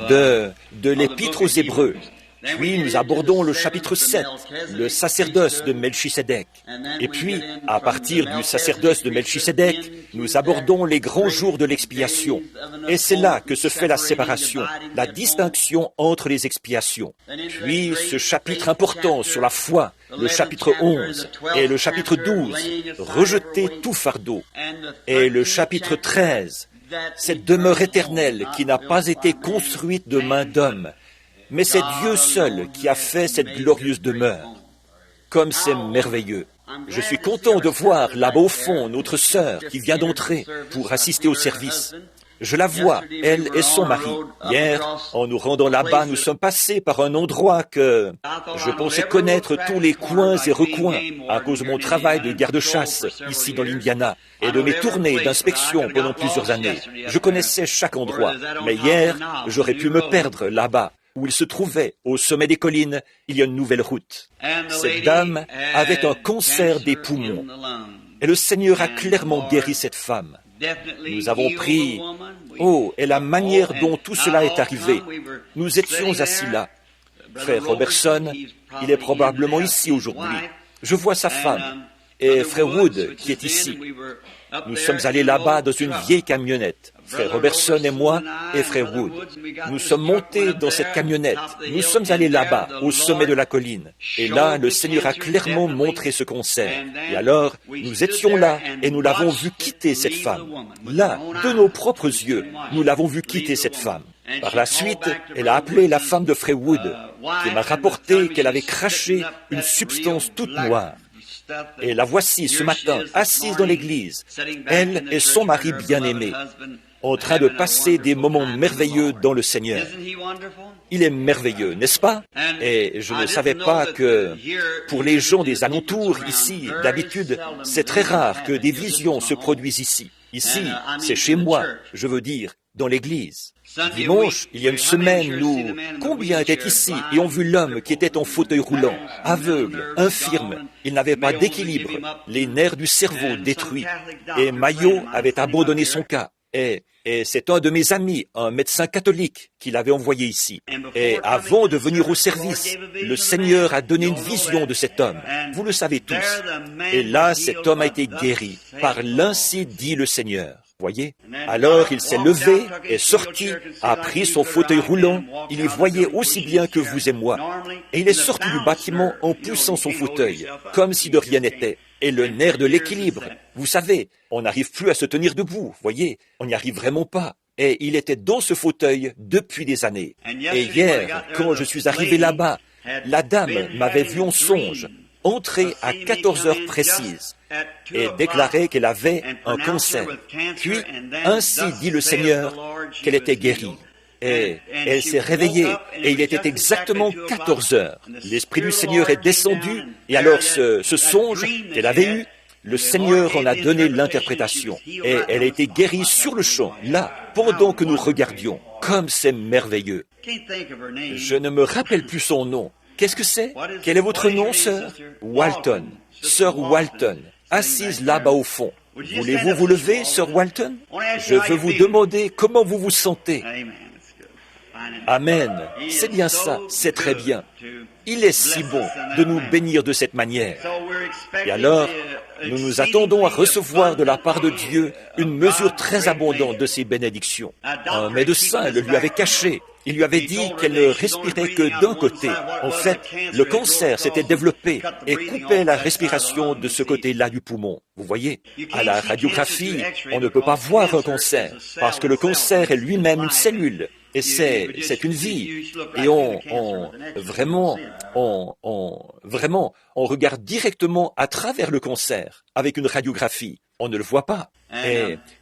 de l'Épître aux Hébreux. Puis nous abordons le chapitre 7, le sacerdoce de Melchisédek. Et puis, à partir du sacerdoce de Melchisédek, nous abordons les grands jours de l'expiation. Et c'est là que se fait la séparation, la distinction entre les expiations. Puis, ce chapitre important sur la foi, le chapitre 11 et le chapitre 12, rejeter tout fardeau. Et le chapitre 13, cette demeure éternelle qui n'a pas été construite de main d'homme, mais c'est Dieu seul qui a fait cette glorieuse demeure. Comme c'est merveilleux. Je suis content de voir là-bas au fond notre sœur qui vient d'entrer pour assister au service. Je la vois, elle et son mari. Hier, en nous rendant là-bas, nous sommes passés par un endroit que je pensais connaître tous les coins et recoins à cause de mon travail de garde-chasse ici dans l'Indiana et de mes tournées d'inspection pendant plusieurs années. Je connaissais chaque endroit, mais hier, j'aurais pu me perdre là-bas. Où il se trouvait, au sommet des collines, il y a une nouvelle route. Cette dame avait un cancer des poumons. Et le Seigneur a clairement guéri cette femme. Nous avons pris, et la manière dont tout cela est arrivé. Nous étions assis là. Frère Robertson, il est probablement ici aujourd'hui. Je vois sa femme. Et Frère Wood, qui est ici. Nous sommes allés là-bas dans une vieille camionnette. Frère Robertson et moi et Frère Wood. Nous sommes montés dans cette camionnette. Nous sommes allés là-bas, au sommet de la colline. Et là, le Seigneur a clairement montré ce concert. Et alors, nous étions là et nous l'avons vu quitter cette femme. Là, de nos propres yeux, nous l'avons vu quitter cette femme. Par la suite, elle a appelé la femme de Frère Wood, qui m'a rapporté qu'elle avait craché une substance toute noire. Et la voici ce matin, assise dans l'église, elle et son mari bien-aimé, en train de passer des moments merveilleux dans le Seigneur. Il est merveilleux, n'est-ce pas? Et je ne savais pas que pour les gens des alentours ici, d'habitude, c'est très rare que des visions se produisent ici. Ici, c'est chez moi, je veux dire, dans l'église. Dimanche, il y a une semaine, combien étaient ici et ont vu l'homme qui était en fauteuil roulant, aveugle, infirme, il n'avait pas d'équilibre, les nerfs du cerveau détruits. Et Mayo avait abandonné son cas. Et c'est un de mes amis, un médecin catholique, qui l'avait envoyé ici. Et avant de venir au service, le Seigneur a donné une vision de cet homme. Vous le savez tous. Et là, cet homme a été guéri, par l'ainsi dit le Seigneur. Voyez? Alors il s'est levé, est sorti, a pris son fauteuil roulant, il y voyait aussi bien que vous et moi. Et il est sorti du bâtiment en poussant son fauteuil, comme si de rien n'était. Et le nerf de l'équilibre, vous savez, on n'arrive plus à se tenir debout, voyez, on n'y arrive vraiment pas. Et il était dans ce fauteuil depuis des années. Et hier, quand je suis arrivé là-bas, la dame m'avait vu en songe, entrer à 14 heures précises, et déclarer qu'elle avait un cancer. Puis, ainsi dit le Seigneur, qu'elle était guérie. Et elle s'est réveillée, et il était exactement 14 heures. L'Esprit du Seigneur est descendu, et alors ce songe qu'elle avait eu, le Seigneur en a donné l'interprétation. Et elle a été guérie sur le champ, là, pendant que nous regardions. Comme c'est merveilleux. Je ne me rappelle plus son nom. Qu'est-ce que c'est? Quel est votre nom, sœur? Walton. Sœur Walton, assise là-bas au fond. Voulez-vous vous lever, sœur Walton? Je veux vous demander comment vous vous sentez. Amen. C'est bien ça, c'est très bien. Il est si bon de nous bénir de cette manière. Et alors, nous nous attendons à recevoir de la part de Dieu une mesure très abondante de ses bénédictions. Un médecin le lui avait caché. Il lui avait dit qu'elle ne respirait que d'un côté. En fait, le cancer s'était développé et coupait la respiration de ce côté-là du poumon. Vous voyez, à la radiographie, on ne peut pas voir un cancer, parce que le cancer est lui-même une cellule. Et c'est une vie. Et on regarde directement à travers le cancer avec une radiographie. On ne le voit pas.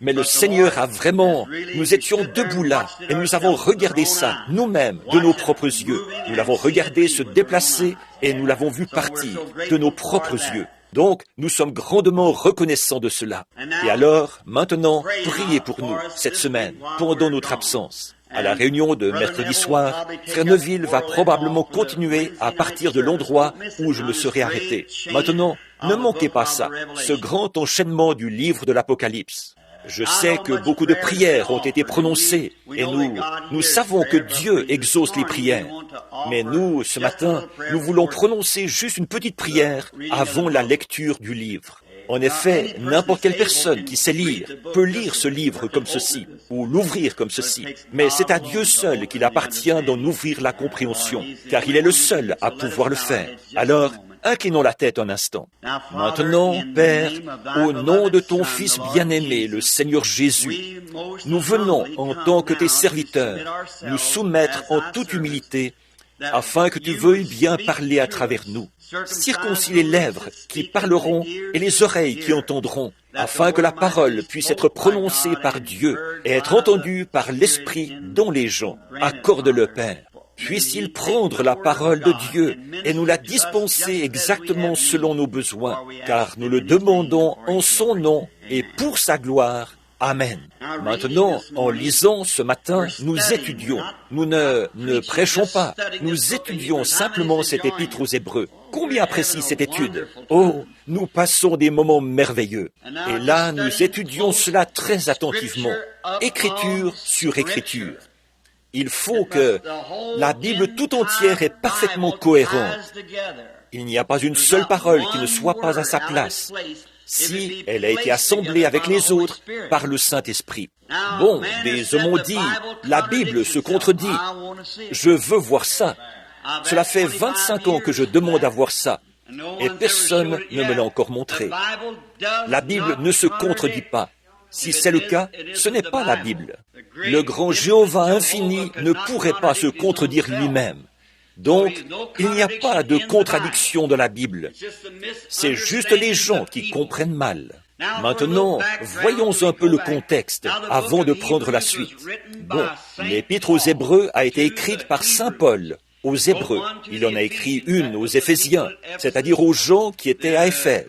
Mais le Seigneur a vraiment... Nous étions debout là et nous avons regardé ça nous-mêmes de nos propres yeux. Nous l'avons regardé se déplacer et nous l'avons vu partir de nos propres yeux. Donc, nous sommes grandement reconnaissants de cela. Et alors, maintenant, priez pour nous cette semaine, pendant notre absence. À la réunion de mercredi soir, Frère Neville va probablement continuer à partir de l'endroit où je me serai arrêté. Maintenant, ne manquez pas ça, ce grand enchaînement du livre de l'Apocalypse. Je sais que beaucoup de prières ont été prononcées et nous savons que Dieu exauce les prières. Mais nous, ce matin, nous voulons prononcer juste une petite prière avant la lecture du livre. En effet, n'importe quelle personne qui sait lire peut lire ce livre comme ceci, ou l'ouvrir comme ceci. Mais c'est à Dieu seul qu'il appartient d'en ouvrir la compréhension, car il est le seul à pouvoir le faire. Alors, inclinons la tête un instant. Maintenant, Père, au nom de ton Fils bien-aimé, le Seigneur Jésus, nous venons en tant que tes serviteurs nous soumettre en toute humilité afin que tu veuilles bien parler à travers nous. Circoncis les lèvres qui parleront et les oreilles qui entendront, afin que la parole puisse être prononcée par Dieu et être entendue par l'Esprit dont les gens accordent le Père. Puisse-t-il prendre la parole de Dieu et nous la dispenser exactement selon nos besoins, car nous le demandons en son nom et pour sa gloire. Amen. Maintenant, en lisant ce matin, nous étudions. Nous ne prêchons pas. Nous étudions simplement cette épître aux Hébreux. Combien apprécie cette étude? Oh, nous passons des moments merveilleux. Et là, nous étudions cela très attentivement, écriture sur écriture. Il faut que la Bible tout entière est parfaitement cohérente. Il n'y a pas une seule parole qui ne soit pas à sa place, si elle a été assemblée avec les autres par le Saint-Esprit. Bon, des hommes ont dit, la Bible se contredit. Je veux voir ça. Cela fait 25 ans que je demande à voir ça, et personne ne me l'a encore montré. La Bible ne se contredit pas. Si c'est le cas, ce n'est pas la Bible. Le grand Jéhovah infini ne pourrait pas se contredire lui-même. Donc, il n'y a pas de contradiction dans la Bible. C'est juste les gens qui comprennent mal. Maintenant, voyons un peu le contexte avant de prendre la suite. Bon, l'Épître aux Hébreux a été écrite par Saint Paul aux Hébreux. Il en a écrit une aux Éphésiens, c'est-à-dire aux gens qui étaient à Éphèse,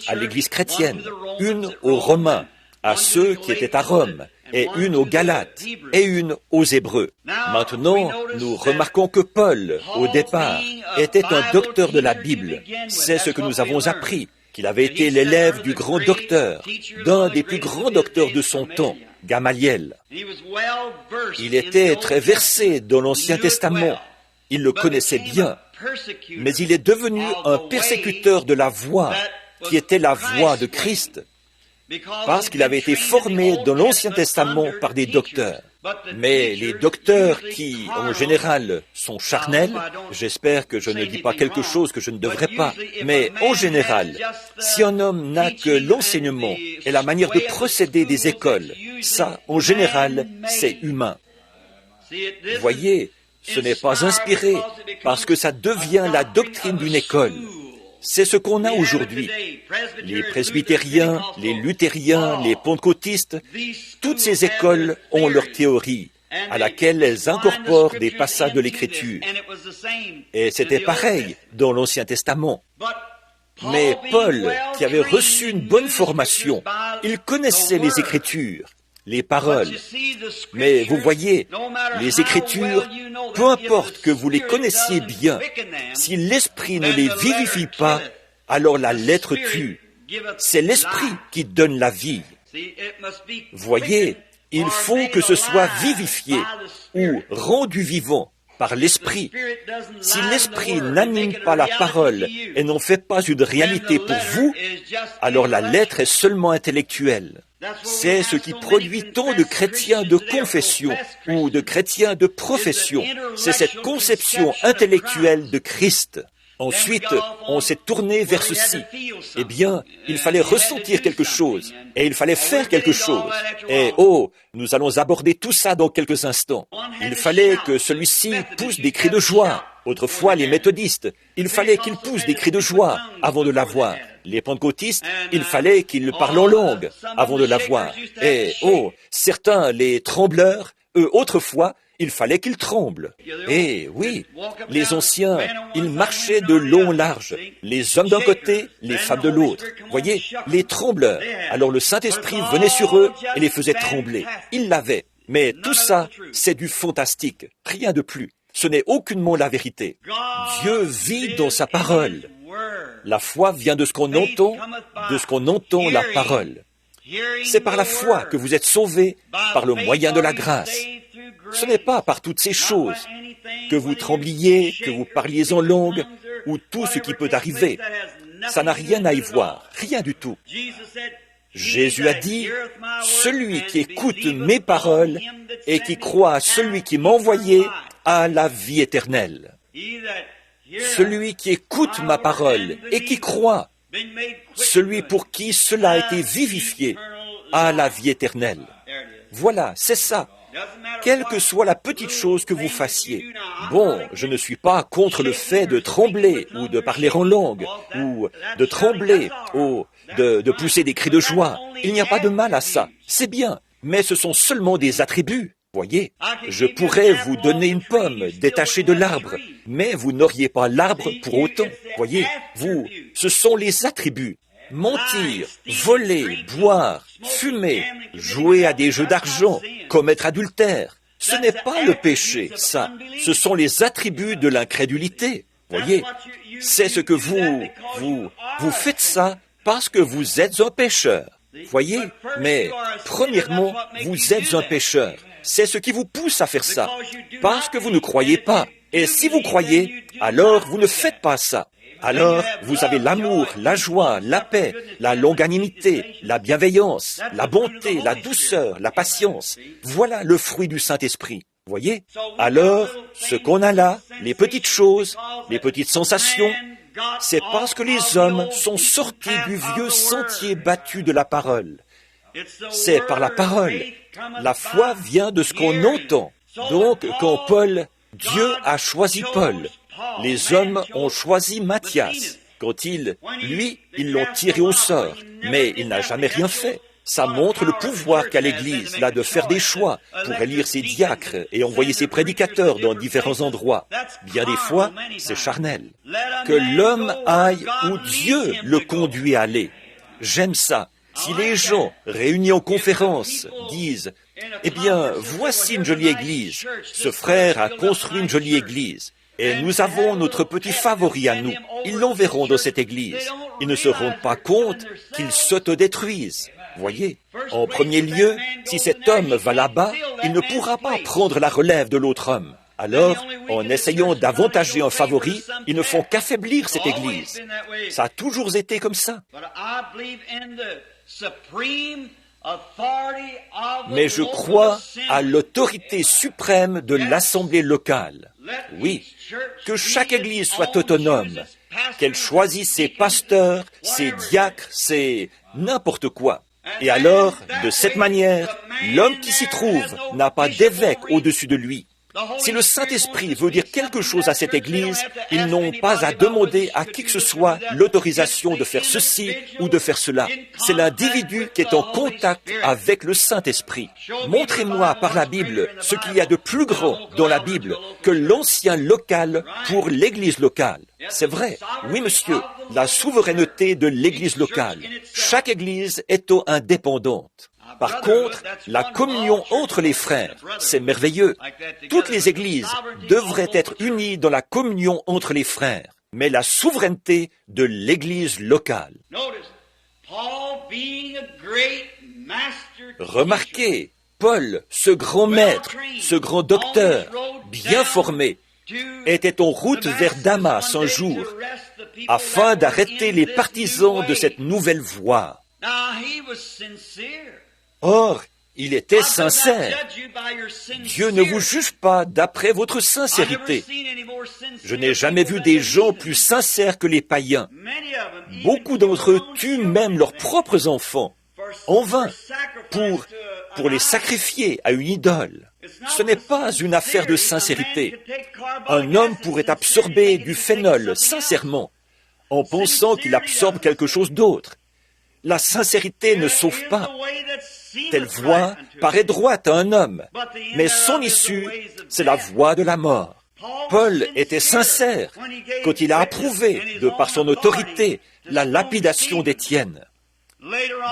à l'Église chrétienne, une aux Romains, à ceux qui étaient à Rome, et une aux Galates, et une aux Hébreux. Maintenant, nous remarquons que Paul, au départ, était un docteur de la Bible. C'est ce que nous avons appris, qu'il avait été l'élève du grand docteur, d'un des plus grands docteurs de son temps, Gamaliel. Il était très versé dans l'Ancien Testament. Il le connaissait bien, mais il est devenu un persécuteur de la voie, qui était la voie de Christ, parce qu'il avait été formé dans l'Ancien Testament par des docteurs. Mais les docteurs qui, en général, sont charnels, j'espère que je ne dis pas quelque chose que je ne devrais pas, mais en général, si un homme n'a que l'enseignement et la manière de procéder des écoles, ça, en général, c'est humain. Voyez, ce n'est pas inspiré, parce que ça devient la doctrine d'une école. C'est ce qu'on a aujourd'hui. Les presbytériens, les luthériens, les pentecôtistes, toutes ces écoles ont leur théorie, à laquelle elles incorporent des passages de l'Écriture. Et c'était pareil dans l'Ancien Testament. Mais Paul, qui avait reçu une bonne formation, il connaissait les Écritures, les paroles. Mais vous voyez, les Écritures, peu importe que vous les connaissiez bien, si l'Esprit ne les vivifie pas, alors la lettre tue. C'est l'Esprit qui donne la vie. Voyez, il faut que ce soit vivifié ou rendu vivant par l'Esprit. Si l'Esprit n'anime pas la parole et n'en fait pas une réalité pour vous, alors la lettre est seulement intellectuelle. C'est ce qui produit tant de chrétiens de confession ou de chrétiens de profession. C'est cette conception intellectuelle de Christ. Ensuite, on s'est tourné vers ceci. Eh bien, il fallait ressentir quelque chose, et il fallait faire quelque chose. Et oh, nous allons aborder tout ça dans quelques instants. Il fallait que celui-ci pousse des cris de joie. Autrefois, les méthodistes, il fallait qu'ils poussent des cris de joie avant de l'avoir. Les pentecôtistes, il fallait qu'ils parlent en langue avant de l'avoir. Et oh, certains, les trembleurs, eux, autrefois, il fallait qu'ils tremblent. Et oui, les anciens, ils marchaient de long en large, les hommes d'un côté, les femmes de l'autre. Voyez, les trembleurs. Alors le Saint-Esprit venait sur eux et les faisait trembler. Ils l'avaient. Mais tout ça, c'est du fantastique, rien de plus. Ce n'est aucunement la vérité. Dieu vit dans sa parole. La foi vient de ce qu'on entend la parole. C'est par la foi que vous êtes sauvés par le moyen de la grâce. Ce n'est pas par toutes ces choses, que vous trembliez, que vous parliez en langue, ou tout ce qui peut arriver. Ça n'a rien à y voir, rien du tout. Jésus a dit, « Celui qui écoute mes paroles et qui croit à celui qui m'a envoyé a la vie éternelle. » Celui qui écoute ma parole et qui croit, celui pour qui cela a été vivifié, a la vie éternelle. Voilà, c'est ça. Quelle que soit la petite chose que vous fassiez. Bon, je ne suis pas contre le fait de trembler ou de parler en langue ou de trembler ou de pousser des cris de joie. Il n'y a pas de mal à ça. C'est bien, mais ce sont seulement des attributs. Voyez, je pourrais vous donner une pomme détachée de l'arbre, mais vous n'auriez pas l'arbre pour autant. Voyez, ce sont les attributs. Mentir, voler, boire, fumer, jouer à des jeux d'argent, commettre adultère. Ce n'est pas le péché, ça. Ce sont les attributs de l'incrédulité. Voyez, c'est ce que vous faites ça parce que vous êtes un pécheur. Voyez, mais premièrement, vous êtes un pécheur. C'est ce qui vous pousse à faire ça, parce que vous ne croyez pas. Et si vous croyez, alors vous ne faites pas ça. Alors, vous avez l'amour, la joie, la paix, la longanimité, la bienveillance, la bonté, la douceur, la patience. Voilà le fruit du Saint-Esprit. Voyez? Alors, ce qu'on a là, les petites choses, les petites sensations, c'est parce que les hommes sont sortis du vieux sentier battu de la parole. C'est par la parole. La foi vient de ce qu'on entend. Donc, quand Dieu a choisi Paul, les hommes ont choisi Matthias. Quand ils l'ont tiré au sort, mais il n'a jamais rien fait. Ça montre le pouvoir qu'a l'Église, là, de faire des choix pour élire ses diacres et envoyer ses prédicateurs dans différents endroits. Bien des fois, c'est charnel. Que l'homme aille où Dieu le conduit à aller. J'aime ça. Si les gens réunis en conférence disent « Eh bien, voici une jolie église. Ce frère a construit une jolie église. Et nous avons notre petit favori à nous. » Ils l'enverront dans cette église. Ils ne se rendent pas compte qu'ils s'autodétruisent. Voyez, en premier lieu, si cet homme va là-bas, il ne pourra pas prendre la relève de l'autre homme. Alors, en essayant d'avantager un favori, ils ne font qu'affaiblir cette église. Ça a toujours été comme ça. Mais je crois à l'autorité suprême de l'assemblée locale. Oui, que chaque église soit autonome, qu'elle choisisse ses pasteurs, ses diacres, ses n'importe quoi. Et alors, de cette manière, l'homme qui s'y trouve n'a pas d'évêque au-dessus de lui. Si le Saint-Esprit veut dire quelque chose à cette Église, ils n'ont pas à demander à qui que ce soit l'autorisation de faire ceci ou de faire cela. C'est l'individu qui est en contact avec le Saint-Esprit. Montrez-moi par la Bible ce qu'il y a de plus grand dans la Bible que l'ancien local pour l'Église locale. C'est vrai, oui monsieur, la souveraineté de l'Église locale. Chaque Église est indépendante. Par contre, la communion entre les frères, c'est merveilleux. Toutes les églises devraient être unies dans la communion entre les frères, mais la souveraineté de l'église locale. Remarquez, Paul, ce grand maître, ce grand docteur, bien formé, était en route vers Damas un jour, afin d'arrêter les partisans de cette nouvelle voie. Or, il était sincère. Dieu ne vous juge pas d'après votre sincérité. Je n'ai jamais vu des gens plus sincères que les païens. Beaucoup d'entre eux tuent même leurs propres enfants, en vain, pour les sacrifier à une idole. Ce n'est pas une affaire de sincérité. Un homme pourrait absorber du phénol sincèrement, en pensant qu'il absorbe quelque chose d'autre. La sincérité ne sauve pas. Telle voie paraît droite à un homme, mais son issue, c'est la voie de la mort. Paul était sincère quand il a approuvé, de par son autorité, la lapidation d'Étienne.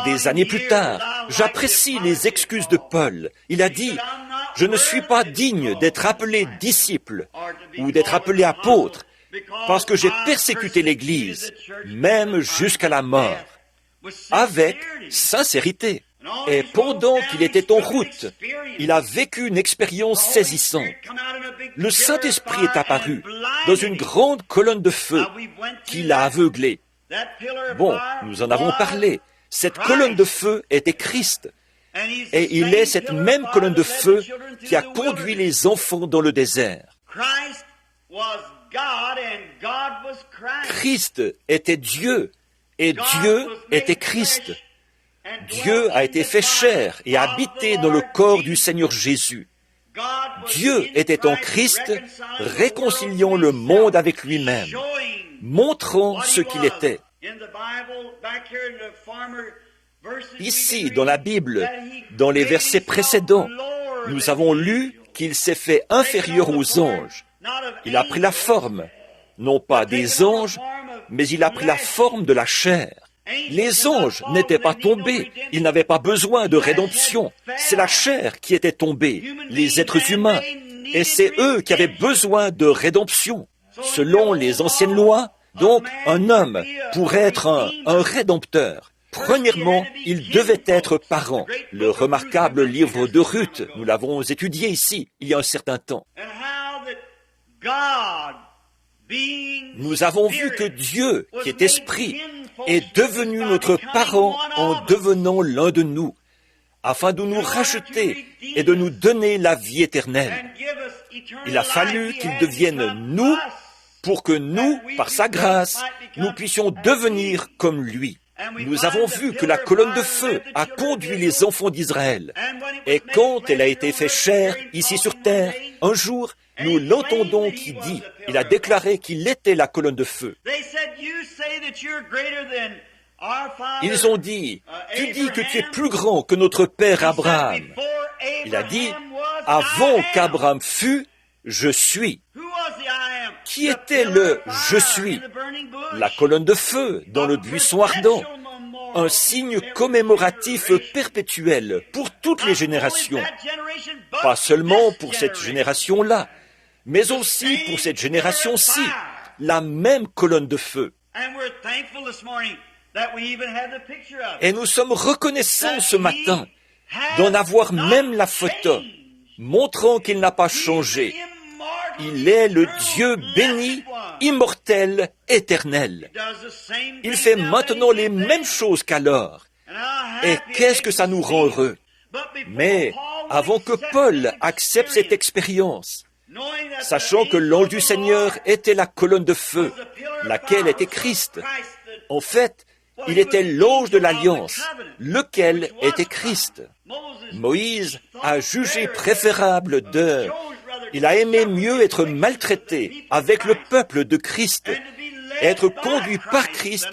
Des années plus tard, j'apprécie les excuses de Paul. Il a dit, « Je ne suis pas digne d'être appelé disciple ou d'être appelé apôtre, parce que j'ai persécuté l'Église, même jusqu'à la mort. » avec sincérité. Et pendant qu'il était en route, il a vécu une expérience saisissante. Le Saint-Esprit est apparu dans une grande colonne de feu qui l'a aveuglé. Bon, nous en avons parlé. Cette colonne de feu était Christ. Et il est cette même colonne de feu qui a conduit les enfants dans le désert. Christ était Dieu et Dieu était Christ. Dieu a été fait chair et a habité dans le corps du Seigneur Jésus. Dieu était en Christ, réconciliant le monde avec lui-même, montrant ce qu'il était. Ici, dans la Bible, dans les versets précédents, nous avons lu qu'il s'est fait inférieur aux anges. Il a pris la forme, non pas des anges, mais il a pris la forme de la chair. Les anges n'étaient pas tombés, ils n'avaient pas besoin de rédemption. C'est la chair qui était tombée, les êtres humains, et c'est eux qui avaient besoin de rédemption. Selon les anciennes lois, donc un homme, pour être un rédempteur, premièrement, il devait être parent. Le remarquable livre de Ruth, nous l'avons étudié ici, il y a un certain temps. Nous avons vu que Dieu, qui est esprit, est devenu notre parent en devenant l'un de nous, afin de nous racheter et de nous donner la vie éternelle. Il a fallu qu'il devienne nous pour que nous, par sa grâce, nous puissions devenir comme lui. Nous avons vu que la colonne de feu a conduit les enfants d'Israël. Et quand elle a été faite chair ici sur terre, un jour, nous l'entendons qui dit, il a déclaré qu'il était la colonne de feu. Ils ont dit, tu dis que tu es plus grand que notre père Abraham. Il a dit, avant qu'Abraham fût, je suis. Qui était le « je suis » ? La colonne de feu dans le buisson ardent. Un signe commémoratif perpétuel pour toutes les générations. Pas seulement pour cette génération-là, mais aussi pour cette génération-ci. La même colonne de feu. Et nous sommes reconnaissants ce matin d'en avoir même la photo, montrant qu'il n'a pas changé. Il est le Dieu béni, immortel, éternel. Il fait maintenant les mêmes choses qu'alors. Et qu'est-ce que ça nous rend heureux? Mais avant que Paul accepte cette expérience, sachant que l'ange du Seigneur était la colonne de feu, laquelle était Christ, en fait, il était l'ange de l'alliance, lequel était Christ. Moïse a jugé préférable de... Il a aimé mieux être maltraité avec le peuple de Christ, être conduit par Christ,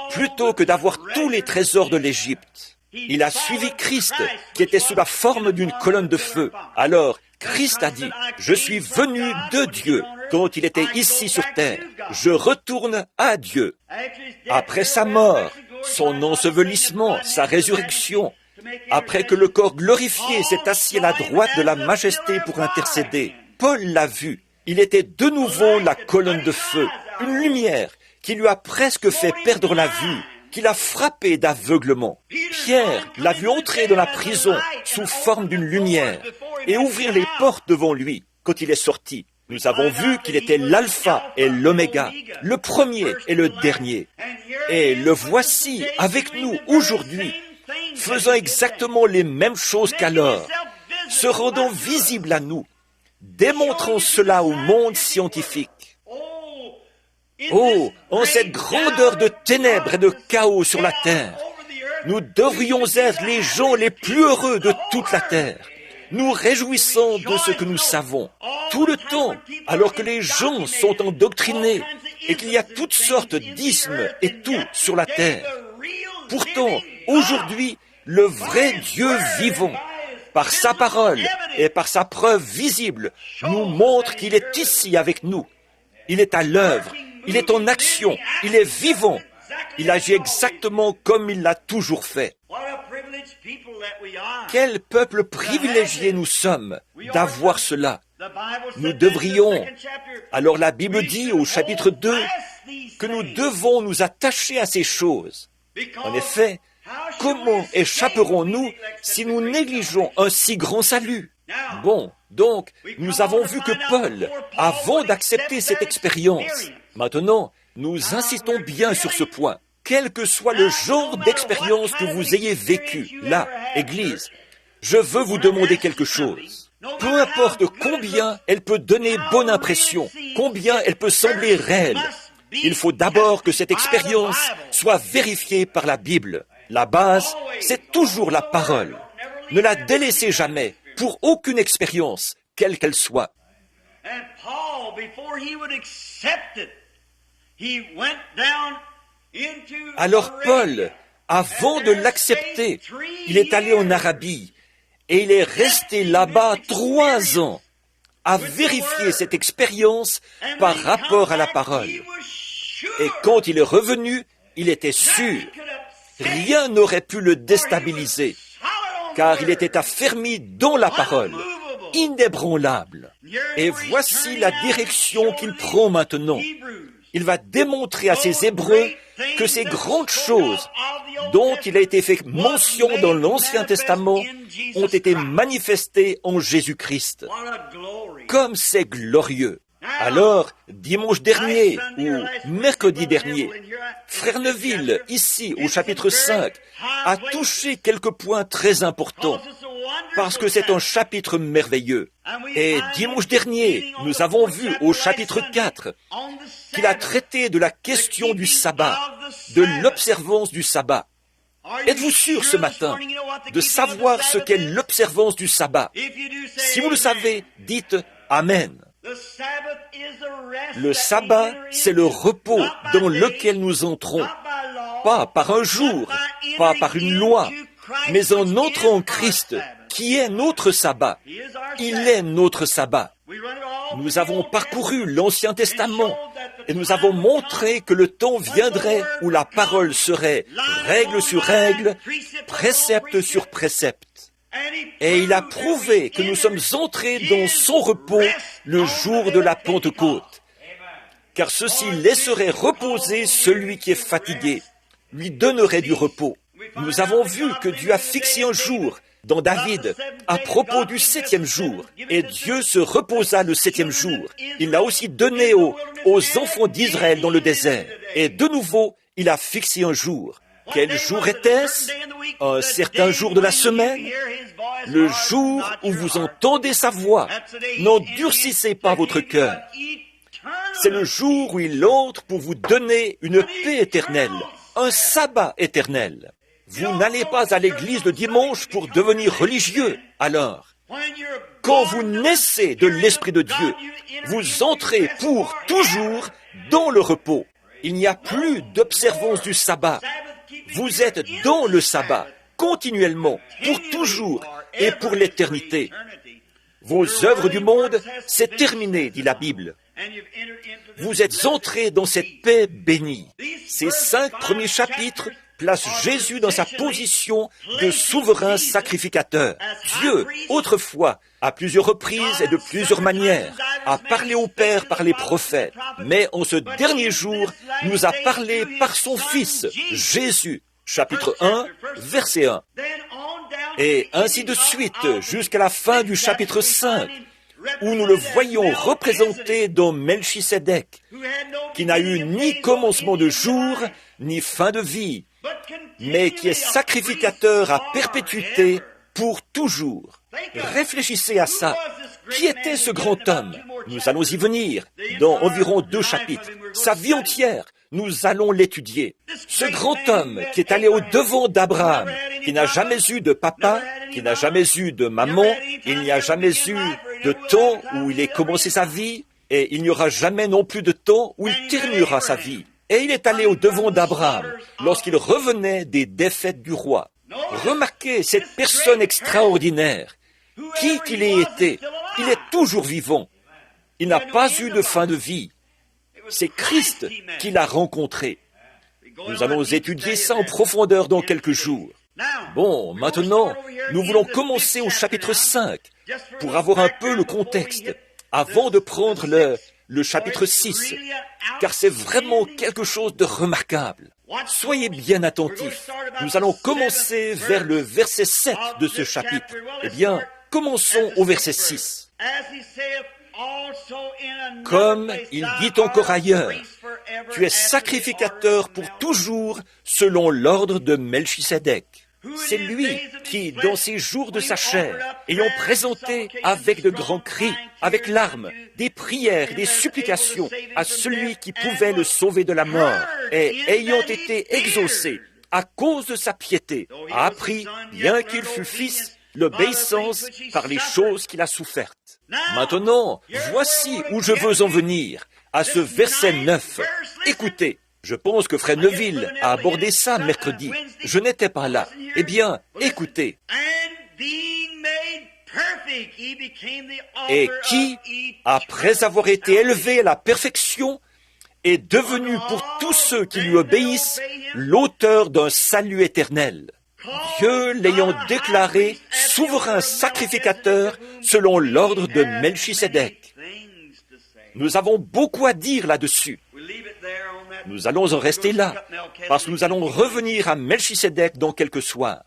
plutôt que d'avoir tous les trésors de l'Égypte. Il a suivi Christ, qui était sous la forme d'une colonne de feu. Alors, Christ a dit, « Je suis venu de Dieu quand il était ici sur terre. Je retourne à Dieu. » Après sa mort, son ensevelissement, sa résurrection, après que le corps glorifié s'est assis à la droite de la majesté pour intercéder, Paul l'a vu. Il était de nouveau la colonne de feu, une lumière qui lui a presque fait perdre la vue, qui l'a frappé d'aveuglement. Pierre l'a vu entrer dans la prison sous forme d'une lumière et ouvrir les portes devant lui quand il est sorti. Nous avons vu qu'il était l'alpha et l'oméga, le premier et le dernier. Et le voici avec nous aujourd'hui, faisant exactement les mêmes choses qu'alors, se rendant visible à nous, démontrant cela au monde scientifique. Oh, en cette grandeur de ténèbres et de chaos sur la terre, nous devrions être les gens les plus heureux de toute la terre, nous réjouissant de ce que nous savons, tout le temps, alors que les gens sont endoctrinés et qu'il y a toutes sortes d'ismes et tout sur la terre. Pourtant, aujourd'hui, le vrai Dieu vivant, par sa parole et par sa preuve visible, nous montre qu'il est ici avec nous. Il est à l'œuvre, il est en action, il est vivant. Il agit exactement comme il l'a toujours fait. Quel peuple privilégié nous sommes d'avoir cela. Nous devrions, alors la Bible dit au chapitre 2, que nous devons nous attacher à ces choses. En effet, comment échapperons-nous si nous négligeons un si grand salut? Bon, donc, nous avons vu que Paul, avant d'accepter cette expérience, maintenant, nous insistons bien sur ce point. Quel que soit le genre d'expérience que vous ayez vécu, là, Église, je veux vous demander quelque chose. Peu importe combien elle peut donner bonne impression, combien elle peut sembler réelle, il faut d'abord que cette expérience soit vérifiée par la Bible. La base, c'est toujours la parole. Ne la délaissez jamais pour aucune expérience, quelle qu'elle soit. Alors Paul, avant de l'accepter, il est allé en Arabie et il est resté là-bas 3 ans à vérifier cette expérience par rapport à la parole. Et quand il est revenu, il était sûr. Rien n'aurait pu le déstabiliser, car il était affermi dans la parole, inébranlable. Et voici la direction qu'il prend maintenant. Il va démontrer à ses Hébreux que ces grandes choses dont il a été fait mention dans l'Ancien Testament ont été manifestées en Jésus-Christ. Comme c'est glorieux! Alors, dimanche dernier ou mercredi dernier, Frère Neville, ici au chapitre 5, a touché quelques points très importants, parce que c'est un chapitre merveilleux. Et dimanche dernier, nous avons vu au chapitre 4 qu'il a traité de la question du sabbat, de l'observance du sabbat. Êtes-vous sûr ce matin de savoir ce qu'est l'observance du sabbat? Si vous le savez, dites Amen. Le sabbat, c'est le repos dans lequel nous entrons, pas par un jour, pas par une loi, mais en entrant en Christ, qui est notre sabbat. Il est notre sabbat. Nous avons parcouru l'Ancien Testament et nous avons montré que le temps viendrait où la parole serait règle sur règle, précepte sur précepte. Et il a prouvé que nous sommes entrés dans son repos le jour de la Pentecôte. Car ceci laisserait reposer celui qui est fatigué, lui donnerait du repos. Nous avons vu que Dieu a fixé un jour dans David à propos du 7e jour, et Dieu se reposa le 7e jour. Il l'a aussi donné aux enfants d'Israël dans le désert. Et de nouveau, il a fixé un jour. Quel jour était-ce? Un certain jour de la semaine? Le jour où vous entendez sa voix. N'endurcissez pas votre cœur. C'est le jour où il entre pour vous donner une paix éternelle, un sabbat éternel. Vous n'allez pas à l'église le dimanche pour devenir religieux. Alors, quand vous naissez de l'Esprit de Dieu, vous entrez pour toujours dans le repos. Il n'y a plus d'observance du sabbat. Vous êtes dans le sabbat, continuellement, pour toujours et pour l'éternité. Vos œuvres du monde, c'est terminé, dit la Bible. Vous êtes entrés dans cette paix bénie. Ces 5 premiers chapitres placent Jésus dans sa position de souverain sacrificateur. Dieu, autrefois, à plusieurs reprises et de plusieurs manières, a parlé au Père par les prophètes, mais en ce dernier jour, nous a parlé par son Fils, Jésus, chapitre 1, verset 1. Et ainsi de suite, jusqu'à la fin du chapitre 5, où nous le voyons représenté dans Melchisédek, qui n'a eu ni commencement de jour, ni fin de vie, mais qui est sacrificateur à perpétuité pour toujours. Réfléchissez à ça. Qui était ce grand homme? Nous allons y venir dans environ 2 chapitres. Sa vie entière, nous allons l'étudier. Ce grand homme qui est allé au-devant d'Abraham, qui n'a jamais eu de papa, qui n'a jamais eu de maman, il n'y a jamais eu de temps où il ait commencé sa vie, et il n'y aura jamais non plus de temps où il terminera sa vie. Et il est allé au-devant d'Abraham lorsqu'il revenait des défaites du roi. Remarquez cette personne extraordinaire. Qui qu'il ait été, il est toujours vivant. Il n'a pas eu de fin de vie. C'est Christ qui l'a rencontré. Nous allons étudier ça en profondeur dans quelques jours. Bon, maintenant, nous voulons commencer au chapitre 5 pour avoir un peu le contexte avant de prendre le chapitre 6, car c'est vraiment quelque chose de remarquable. Soyez bien attentifs. Nous allons commencer vers le verset 7 de ce chapitre. Eh bien, commençons au verset 6. Comme il dit encore ailleurs, tu es sacrificateur pour toujours selon l'ordre de Melchisédek. C'est lui qui, dans ses jours de sa chair, ayant présenté avec de grands cris, avec larmes, des prières, des supplications à celui qui pouvait le sauver de la mort, et ayant été exaucé à cause de sa piété, a appris, bien qu'il fût fils, l'obéissance par les choses qu'il a souffertes. Maintenant, voici où je veux en venir, à ce verset 9. Écoutez. Je pense que Frère Neville a abordé ça mercredi. Je n'étais pas là. Eh bien, écoutez. Et qui, après avoir été élevé à la perfection, est devenu pour tous ceux qui lui obéissent l'auteur d'un salut éternel. Dieu l'ayant déclaré souverain sacrificateur selon l'ordre de Melchisédek. Nous avons beaucoup à dire là-dessus. Nous allons en rester là, parce que nous allons revenir à Melchisédek dans quelques soirs.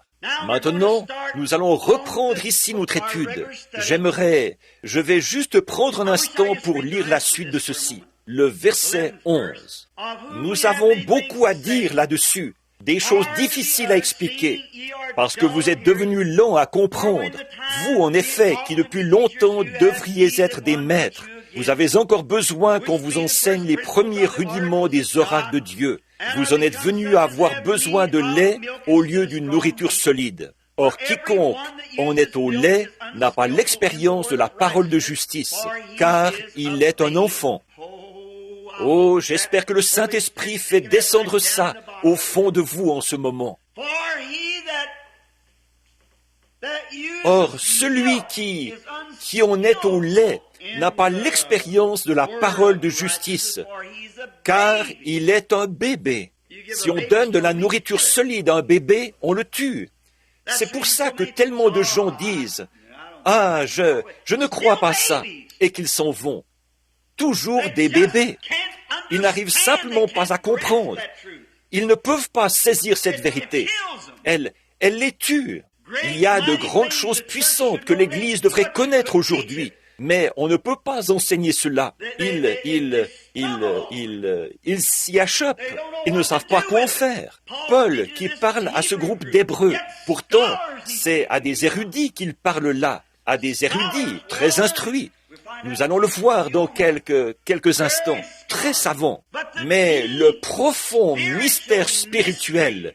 Maintenant, nous allons reprendre ici notre étude. Je vais juste prendre un instant pour lire la suite de ceci. Le verset 11. Nous avons beaucoup à dire là-dessus, des choses difficiles à expliquer, parce que vous êtes devenus lents à comprendre. Vous, en effet, qui depuis longtemps devriez être des maîtres, vous avez encore besoin qu'on vous enseigne les premiers rudiments des oracles de Dieu. Vous en êtes venus à avoir besoin de lait au lieu d'une nourriture solide. Or, quiconque en est au lait n'a pas l'expérience de la parole de justice, car il est un enfant. Oh, j'espère que le Saint-Esprit fait descendre ça au fond de vous en ce moment. Or, celui qui en est au lait n'a pas l'expérience de la parole de justice, car il est un bébé. Si on donne de la nourriture solide à un bébé, on le tue. C'est pour ça que tellement de gens disent « Ah, je ne crois pas ça », et qu'ils s'en vont. Toujours des bébés. Ils n'arrivent simplement pas à comprendre. Ils ne peuvent pas saisir cette vérité. Elle les tue. Il y a de grandes choses puissantes que l'Église devrait connaître aujourd'hui. Mais on ne peut pas enseigner cela. Ils s'y achoppent. Ils ne savent pas quoi en faire. Paul, qui parle à ce groupe d'Hébreux, pourtant, c'est à des érudits qu'il parle là, à des érudits très instruits. Nous allons le voir dans quelques instants, très savants. Mais le profond mystère spirituel,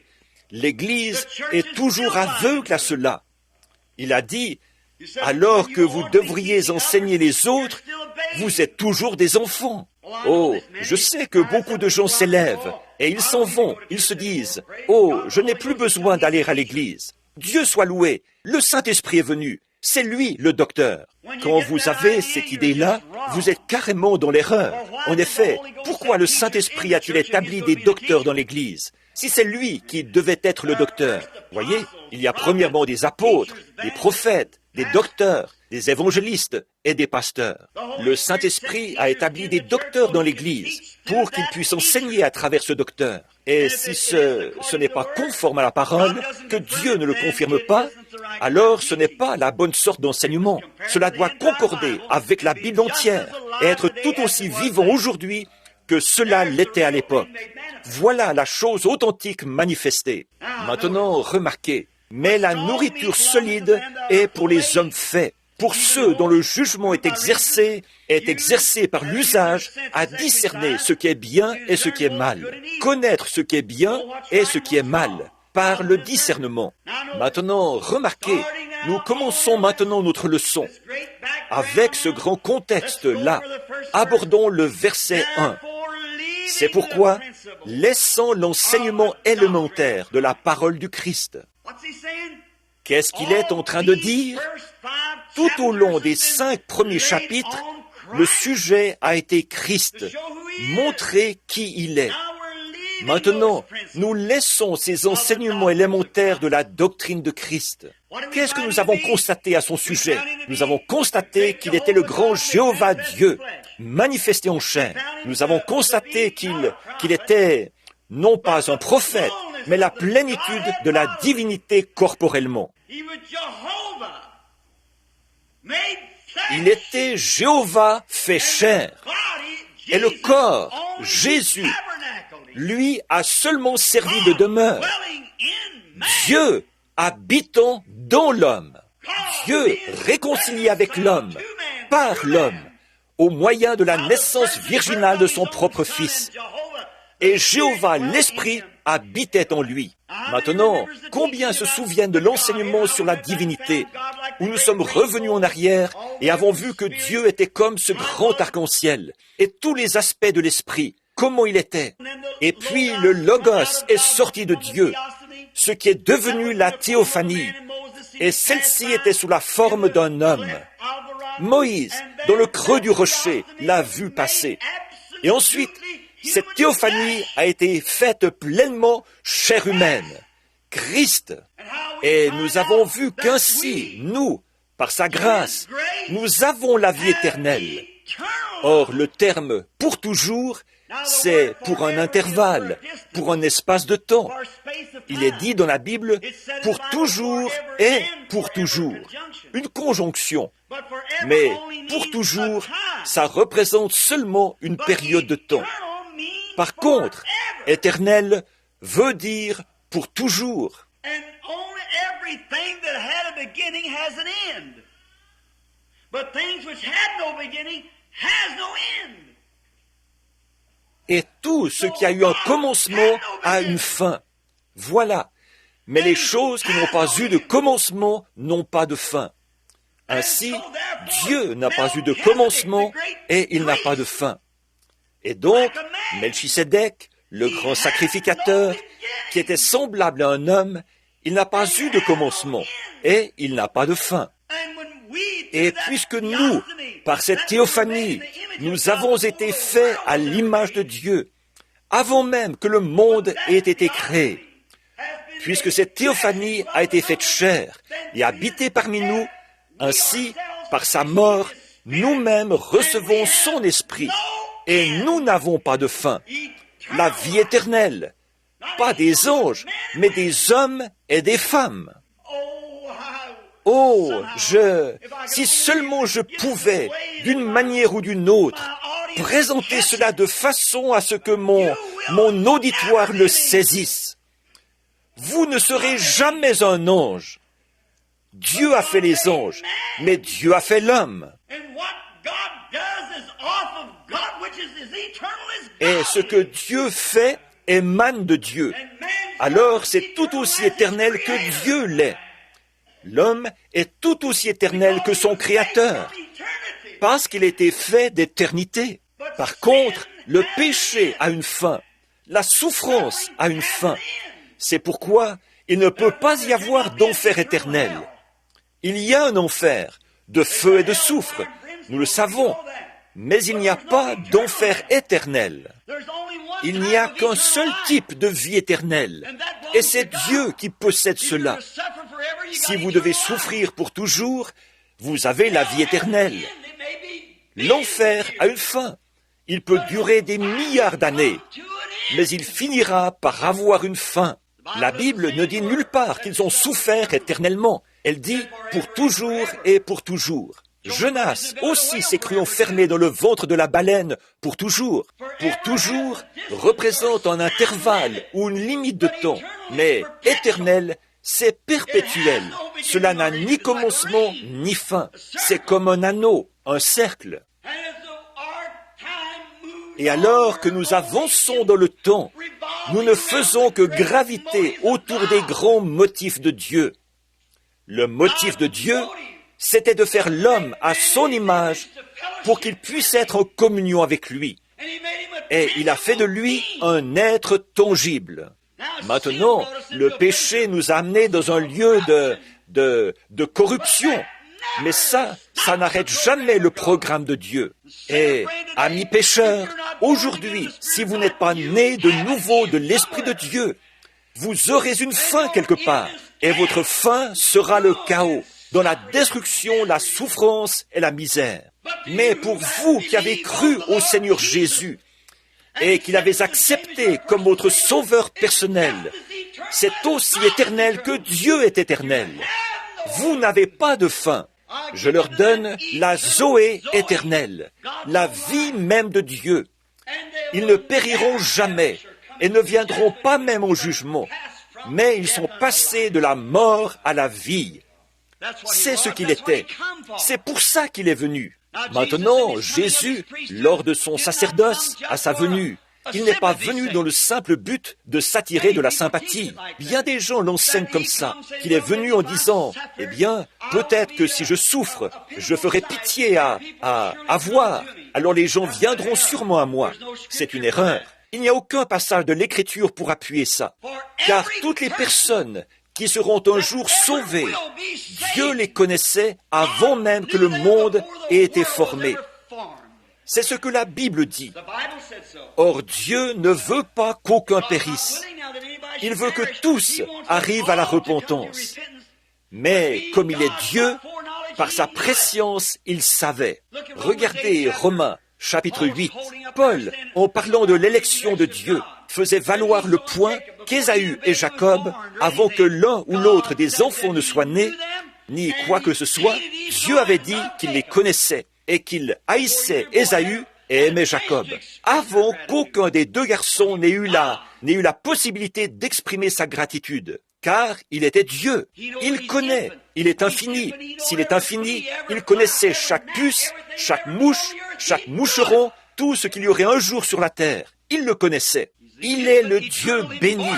l'Église est toujours aveugle à cela. Il a dit, alors que vous devriez enseigner les autres, vous êtes toujours des enfants. Oh, je sais que beaucoup de gens s'élèvent et ils s'en vont. Ils se disent, oh, je n'ai plus besoin d'aller à l'église. Dieu soit loué, le Saint-Esprit est venu. C'est lui le docteur. Quand vous avez cette idée-là, vous êtes carrément dans l'erreur. En effet, pourquoi le Saint-Esprit a-t-il établi des docteurs dans l'Église? Si c'est lui qui devait être le docteur. Voyez, il y a premièrement des apôtres, des prophètes, des docteurs, des évangélistes et des pasteurs. Le Saint-Esprit a établi des docteurs dans l'Église pour qu'ils puissent enseigner à travers ce docteur. Et si ce n'est pas conforme à la parole, que Dieu ne le confirme pas, alors ce n'est pas la bonne sorte d'enseignement. Cela doit concorder avec la Bible entière et être tout aussi vivant aujourd'hui que cela l'était à l'époque. Voilà la chose authentique manifestée. Maintenant, remarquez, mais la nourriture solide est pour les hommes faits, pour ceux dont le jugement est exercé par l'usage à discerner ce qui est bien et ce qui est mal, connaître ce qui est bien et ce qui est mal, par le discernement. Maintenant, remarquez, nous commençons maintenant notre leçon. Avec ce grand contexte-là, abordons le verset 1. C'est pourquoi, laissant l'enseignement élémentaire de la parole du Christ, qu'est-ce qu'il est en train de dire? Tout au long des 5 premiers chapitres, le sujet a été Christ, montrer qui il est. Maintenant, nous laissons ces enseignements élémentaires de la doctrine de Christ. Qu'est-ce que nous avons constaté à son sujet? Nous avons constaté qu'il était le grand Jéhovah Dieu, manifesté en chair. Nous avons constaté qu'il était non pas un prophète, mais la plénitude de la divinité corporellement. Il était Jéhovah fait chair. Et le corps, Jésus, lui a seulement servi de demeure. Dieu habitant dans l'homme. Dieu réconcilié avec l'homme, par l'homme, au moyen de la naissance virginale de son propre Fils. Et Jéhovah, l'Esprit, habitait en lui. Maintenant, combien se souviennent de l'enseignement sur la divinité, où nous sommes revenus en arrière et avons vu que Dieu était comme ce grand arc-en-ciel, et tous les aspects de l'Esprit, comment il était. Et puis le Logos est sorti de Dieu, ce qui est devenu la théophanie, et celle-ci était sous la forme d'un homme. Moïse, dans le creux du rocher, l'a vu passer. Et ensuite, cette théophanie a été faite pleinement chair humaine, Christ. Et nous avons vu qu'ainsi, nous, par sa grâce, nous avons la vie éternelle. Or, le terme « pour toujours », c'est pour un intervalle, pour un espace de temps. Il est dit dans la Bible « pour toujours et pour toujours », une conjonction. Mais « pour toujours », ça représente seulement une période de temps. Par contre, « éternel » veut dire « pour toujours ». Et tout ce qui a eu un commencement a une fin. Voilà. Mais les choses qui n'ont pas eu de commencement n'ont pas de fin. Ainsi, Dieu n'a pas eu de commencement et il n'a pas de fin. Et donc, Melchisédek, le grand sacrificateur, qui était semblable à un homme, il n'a pas eu de commencement et il n'a pas de fin. Et puisque nous, par cette théophanie, nous avons été faits à l'image de Dieu, avant même que le monde ait été créé, puisque cette théophanie a été faite chair et habité parmi nous, ainsi, par sa mort, nous-mêmes recevons son esprit, et nous n'avons pas de fin, la vie éternelle, pas des anges, mais des hommes et des femmes. Oh, si seulement je pouvais, d'une manière ou d'une autre, présenter cela de façon à ce que mon auditoire le saisisse. Vous ne serez jamais un ange. Dieu a fait les anges, mais Dieu a fait l'homme. Et ce que Dieu fait émane de Dieu. Alors c'est tout aussi éternel que Dieu l'est. L'homme est tout aussi éternel que son Créateur, parce qu'il a été fait d'éternité. Par contre, le péché a une fin, la souffrance a une fin. C'est pourquoi il ne peut pas y avoir d'enfer éternel. Il y a un enfer, de feu et de soufre, nous le savons, mais il n'y a pas d'enfer éternel. Il n'y a qu'un seul type de vie éternelle, et c'est Dieu qui possède cela. Si vous devez souffrir pour toujours, vous avez la vie éternelle. L'enfer a une fin. Il peut durer des milliards d'années, mais il finira par avoir une fin. La Bible ne dit nulle part qu'ils ont souffert éternellement. Elle dit pour toujours et pour toujours. Jonas aussi s'est cru enfermé dans le ventre de la baleine pour toujours. Pour toujours représente un intervalle ou une limite de temps, mais éternel, c'est perpétuel. Cela n'a ni commencement ni fin. C'est comme un anneau, un cercle. Et alors que nous avançons dans le temps, nous ne faisons que graviter autour des grands motifs de Dieu. Le motif de Dieu, c'était de faire l'homme à son image pour qu'il puisse être en communion avec lui. Et il a fait de lui un être tangible. Maintenant, le péché nous a amenés dans un lieu de corruption. Mais ça n'arrête jamais le programme de Dieu. Et, amis pécheurs, aujourd'hui, si vous n'êtes pas nés de nouveau de l'Esprit de Dieu, vous aurez une fin quelque part. Et votre fin sera le chaos, dans la destruction, la souffrance et la misère. Mais pour vous qui avez cru au Seigneur Jésus, et qu'il avait accepté comme votre sauveur personnel. C'est aussi éternel que Dieu est éternel. Vous n'avez pas de fin. Je leur donne la Zoé éternelle, la vie même de Dieu. Ils ne périront jamais et ne viendront pas même au jugement, mais ils sont passés de la mort à la vie. C'est ce qu'il était. C'est pour ça qu'il est venu. Maintenant, Jésus, lors de son sacerdoce, à sa venue, il n'est pas venu dans le simple but de s'attirer de la sympathie. Bien des gens l'enseignent comme ça, qu'il est venu en disant, « Eh bien, peut-être que si je souffre, je ferai pitié à voir, alors les gens viendront sûrement à moi. » C'est une erreur. Il n'y a aucun passage de l'Écriture pour appuyer ça, car toutes les personnes qui seront un jour sauvées, Dieu les connaissait avant même que le monde ait été formé. C'est ce que la Bible dit. Or, Dieu ne veut pas qu'aucun périsse. Il veut que tous arrivent à la repentance. Mais comme il est Dieu, par sa prescience, il savait. Regardez Romains, chapitre 8. Paul, en parlant de l'élection de Dieu, faisait valoir le point qu'Ésaü et Jacob, avant que l'un ou l'autre des enfants ne soit nés, ni quoi que ce soit, Dieu avait dit qu'il les connaissait et qu'il haïssait Ésaü et aimait Jacob, avant qu'aucun des deux garçons n'ait eu la possibilité d'exprimer sa gratitude. Car il était Dieu. Il connaît. Il est infini. S'il est infini, il connaissait chaque puce, chaque mouche, chaque moucheron, tout ce qu'il y aurait un jour sur la terre. Il le connaissait. Il est le Dieu béni,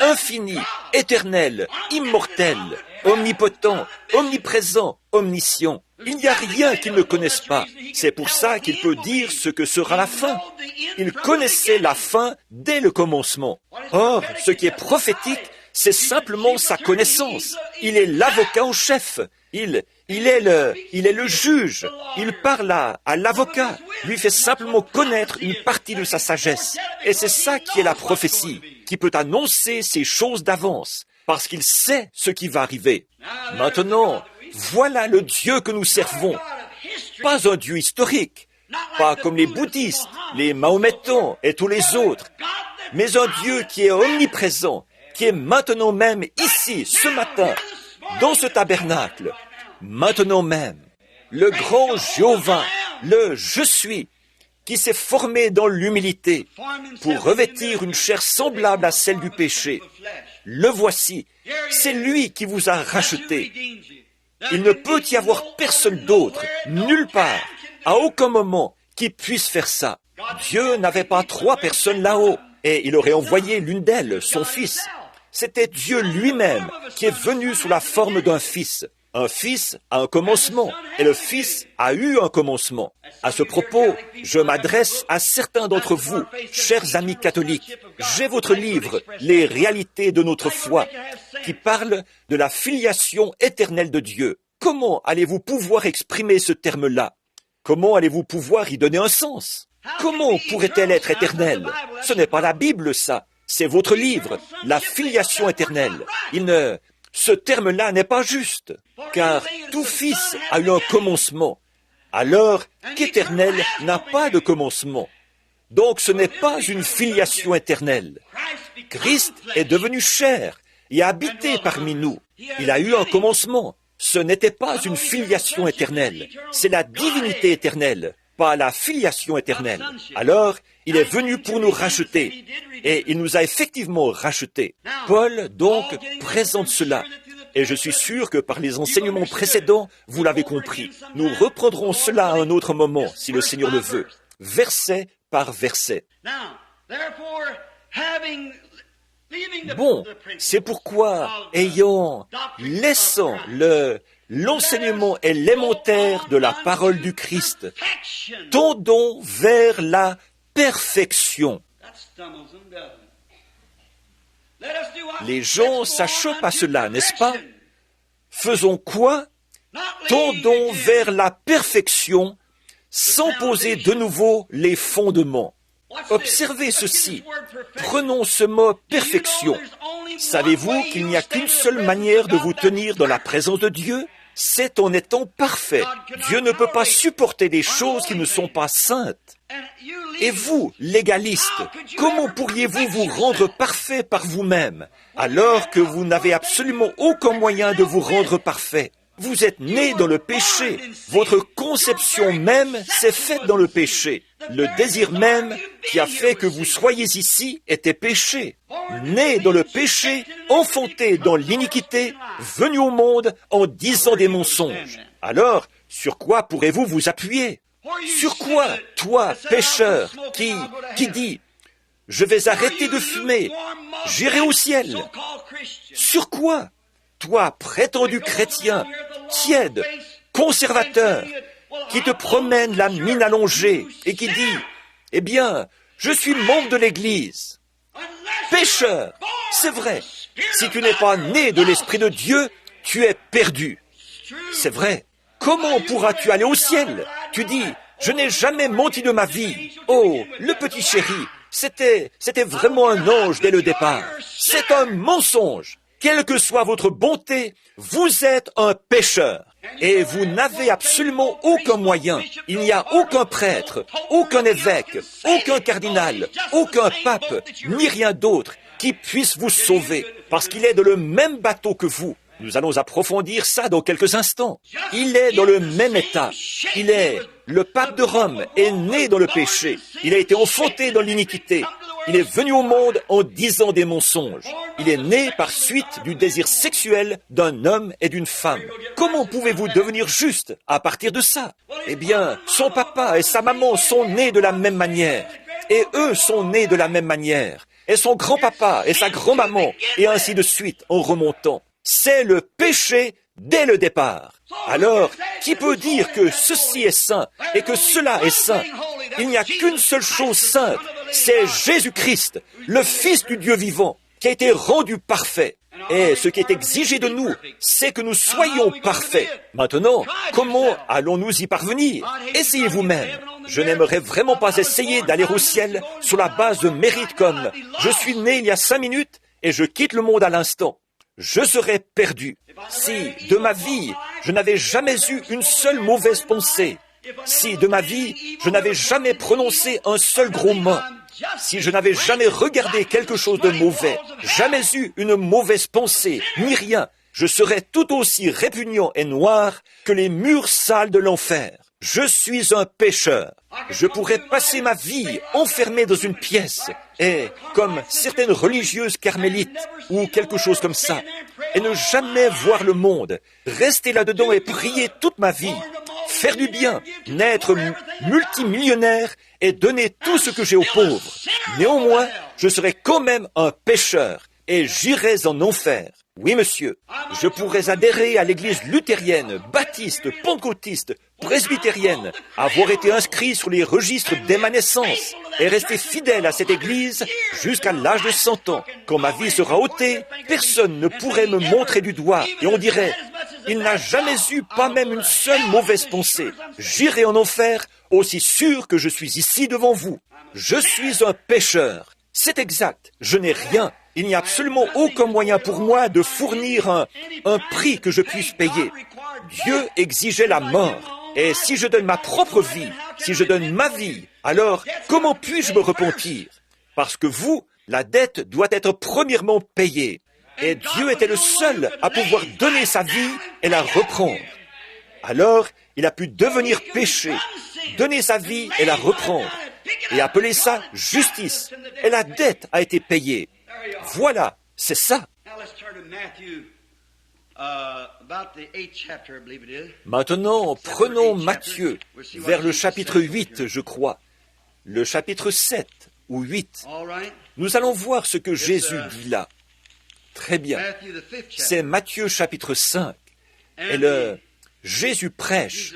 infini, éternel, immortel, omnipotent, omniprésent, omniscient. Il n'y a rien qu'il ne connaisse pas. C'est pour ça qu'il peut dire ce que sera la fin. Il connaissait la fin dès le commencement. Or, ce qui est prophétique, c'est simplement sa connaissance. Il est l'avocat en chef. Il est le juge. Il parle à l'avocat, lui fait simplement connaître une partie de sa sagesse. Et c'est ça qui est la prophétie, qui peut annoncer ces choses d'avance, parce qu'il sait ce qui va arriver. Maintenant, voilà le Dieu que nous servons. Pas un Dieu historique, pas comme les bouddhistes, les mahométans et tous les autres, mais un Dieu qui est omniprésent, qui est maintenant même ici, ce matin, dans ce tabernacle, maintenant même. Le grand Jéhovah, le « Je suis », qui s'est formé dans l'humilité pour revêtir une chair semblable à celle du péché. Le voici, c'est lui qui vous a racheté. Il ne peut y avoir personne d'autre, nulle part, à aucun moment, qui puisse faire ça. Dieu n'avait pas trois personnes là-haut, et il aurait envoyé l'une d'elles, son fils. C'était Dieu lui-même qui est venu sous la forme d'un fils. Un fils a un commencement, et le fils a eu un commencement. À ce propos, je m'adresse à certains d'entre vous, chers amis catholiques. J'ai votre livre, Les réalités de notre foi, qui parle de la filiation éternelle de Dieu. Comment allez-vous pouvoir exprimer ce terme-là? Comment allez-vous pouvoir y donner un sens? Comment pourrait-elle être éternelle? Ce n'est pas la Bible, ça. C'est votre livre, la filiation éternelle. Ce terme-là n'est pas juste, car tout fils a eu un commencement, alors qu'éternel n'a pas de commencement. Donc ce n'est pas une filiation éternelle. Christ est devenu chair et a habité parmi nous. Il a eu un commencement. Ce n'était pas une filiation éternelle, c'est la divinité éternelle, pas la filiation éternelle. Alors, il est venu pour nous racheter, et il nous a effectivement rachetés. Paul, donc, présente cela, et je suis sûr que par les enseignements précédents, vous l'avez compris. Nous reprendrons cela à un autre moment, si le Seigneur le veut, verset par verset. Bon, c'est pourquoi, laissant l'enseignement élémentaire de la parole du Christ, tendons vers la perfection. Les gens s'achoppent à cela, n'est-ce pas? Faisons quoi? Tendons vers la perfection sans poser de nouveau les fondements. Observez ceci. Prenons ce mot « perfection ». Savez-vous qu'il n'y a qu'une seule manière de vous tenir dans la présence de Dieu? C'est en étant parfait. Dieu ne peut pas supporter des choses qui ne sont pas saintes. Et vous, légalistes, comment pourriez-vous vous rendre parfait par vous-même, alors que vous n'avez absolument aucun moyen de vous rendre parfait? Vous êtes né dans le péché. Votre conception même s'est faite dans le péché. Le désir même qui a fait que vous soyez ici était péché. Né dans le péché, enfanté dans l'iniquité, venu au monde en disant des mensonges. Alors, sur quoi pourrez-vous vous appuyer? Sur quoi, toi, pécheur, qui dit « Je vais arrêter de fumer, j'irai au ciel ». Sur quoi? Toi, prétendu chrétien, tiède, conservateur, qui te promène la mine allongée et qui dit « Eh bien, je suis membre de l'Église ». Pécheur, c'est vrai, si tu n'es pas né de l'Esprit de Dieu, tu es perdu. C'est vrai. Comment pourras-tu aller au ciel? Tu dis « Je n'ai jamais menti de ma vie. Oh, le petit chéri, c'était vraiment un ange dès le départ. C'est un mensonge. Quelle que soit votre bonté, vous êtes un pécheur. Et vous n'avez absolument aucun moyen. Il n'y a aucun prêtre, aucun évêque, aucun cardinal, aucun pape, ni rien d'autre qui puisse vous sauver, parce qu'il est dans le même bateau que vous. Nous allons approfondir ça dans quelques instants. Il est dans le même état. Le pape de Rome est né dans le péché. Il a été enfanté dans l'iniquité. Il est venu au monde en disant des mensonges. Il est né par suite du désir sexuel d'un homme et d'une femme. Comment pouvez-vous devenir juste à partir de ça? Eh bien, son papa et sa maman sont nés de la même manière. Et eux sont nés de la même manière. Et son grand-papa et sa grand-maman, et ainsi de suite en remontant. C'est le péché dès le départ. Alors, qui peut dire que ceci est saint et que cela est saint? Il n'y a qu'une seule chose sainte, c'est Jésus-Christ, le Fils du Dieu vivant, qui a été rendu parfait. Et ce qui est exigé de nous, c'est que nous soyons parfaits. Maintenant, comment allons-nous y parvenir? Essayez vous-même. Je n'aimerais vraiment pas essayer d'aller au ciel sur la base de mérite comme « Je suis né il y a 5 minutes et je quitte le monde à l'instant ». Je serais perdu. Si, de ma vie, je n'avais jamais eu une seule mauvaise pensée, si, de ma vie, je n'avais jamais prononcé un seul gros mot, si je n'avais jamais regardé quelque chose de mauvais, jamais eu une mauvaise pensée, ni rien, je serais tout aussi répugnant et noir que les murs sales de l'enfer. Je suis un pécheur. Je pourrais passer ma vie enfermé dans une pièce et, comme certaines religieuses carmélites ou quelque chose comme ça, et ne jamais voir le monde, rester là-dedans et prier toute ma vie, faire du bien, naître multimillionnaire et donner tout ce que j'ai aux pauvres. Néanmoins, je serais quand même un pécheur et j'irais en enfer. Oui, monsieur, je pourrais adhérer à l'église luthérienne, baptiste, pentecôtiste, presbytérienne, avoir été inscrit sur les registres dès ma naissance et rester fidèle à cette église jusqu'à l'âge de 100 ans. Quand ma vie sera ôtée, personne ne pourrait me montrer du doigt et on dirait « Il n'a jamais eu pas même une seule mauvaise pensée. J'irai en enfer aussi sûr que je suis ici devant vous. Je suis un pécheur. C'est exact, je n'ai rien. Il n'y a absolument aucun moyen pour moi de fournir un prix que je puisse payer. Dieu exigeait la mort. Et si je donne ma propre vie, si je donne ma vie, alors comment puis-je me repentir? Parce que vous, la dette doit être premièrement payée. Et Dieu était le seul à pouvoir donner sa vie et la reprendre. Alors, il a pu devenir péché, donner sa vie et la reprendre, et appeler ça justice. Et la dette a été payée. Voilà, c'est ça. Maintenant, prenons Matthieu, vers le chapitre 8, je crois. Le chapitre 7 ou 8. Nous allons voir ce que Jésus dit là. Très bien. C'est Matthieu chapitre 5. Et Jésus prêche,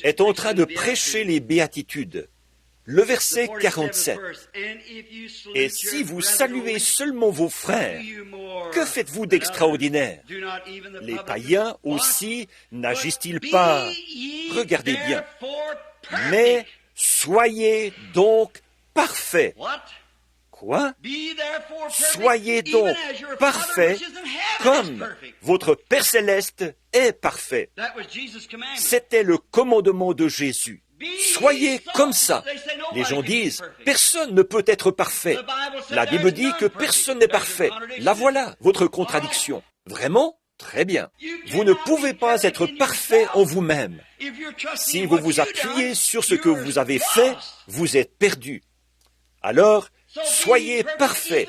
est en train de prêcher les béatitudes. Le verset 47. Et si vous saluez seulement vos frères, que faites-vous d'extraordinaire? Les païens aussi n'agissent-ils pas? Regardez bien. Mais soyez donc parfaits. Quoi? Soyez donc parfaits comme votre Père céleste est parfait. C'était le commandement de Jésus. Soyez comme ça. Les gens disent, personne ne peut être parfait. La Bible dit que personne n'est parfait. La voilà, votre contradiction. Vraiment? Très bien. Vous ne pouvez pas être parfait en vous-même. Si vous vous appuyez sur ce que vous avez fait, vous êtes perdu. Alors, soyez parfait,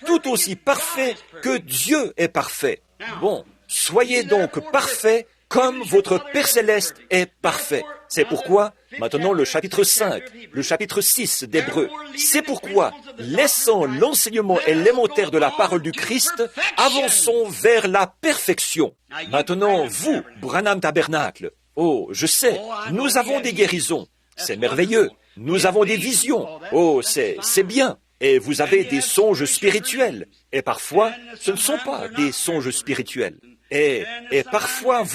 tout aussi parfait que Dieu est parfait. Bon, soyez donc parfait comme votre Père Céleste est parfait. C'est pourquoi, maintenant le chapitre 5, le chapitre 6 d'Hébreux, c'est pourquoi, laissant l'enseignement élémentaire de la parole du Christ, avançons vers la perfection. Maintenant, vous, Branham Tabernacle, oh, je sais, nous avons des guérisons, c'est merveilleux. Nous avons des visions, oh, c'est bien. Et vous avez des songes spirituels. Et parfois, ce ne sont pas des songes spirituels. Et parfois,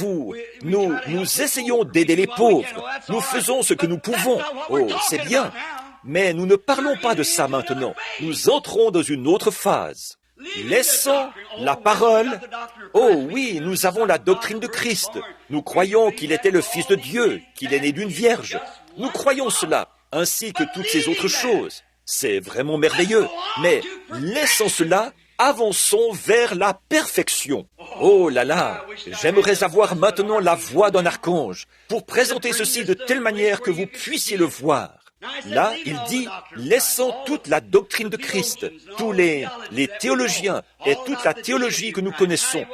nous essayons d'aider les pauvres. Nous faisons ce que nous pouvons. Oh, c'est bien. Mais nous ne parlons pas de ça maintenant. Nous entrons dans une autre phase. Laissons la parole. Oh oui, nous avons la doctrine de Christ. Nous croyons qu'il était le Fils de Dieu, qu'il est né d'une vierge. Nous croyons cela, ainsi que toutes ces autres choses. C'est vraiment merveilleux. Mais laissons cela. Avançons vers la perfection. Oh là là, j'aimerais avoir maintenant la voix d'un archange pour présenter ceci de telle manière que vous puissiez le voir. Là, il dit, laissons toute la doctrine de Christ, tous les théologiens et toute la théologie que nous connaissons,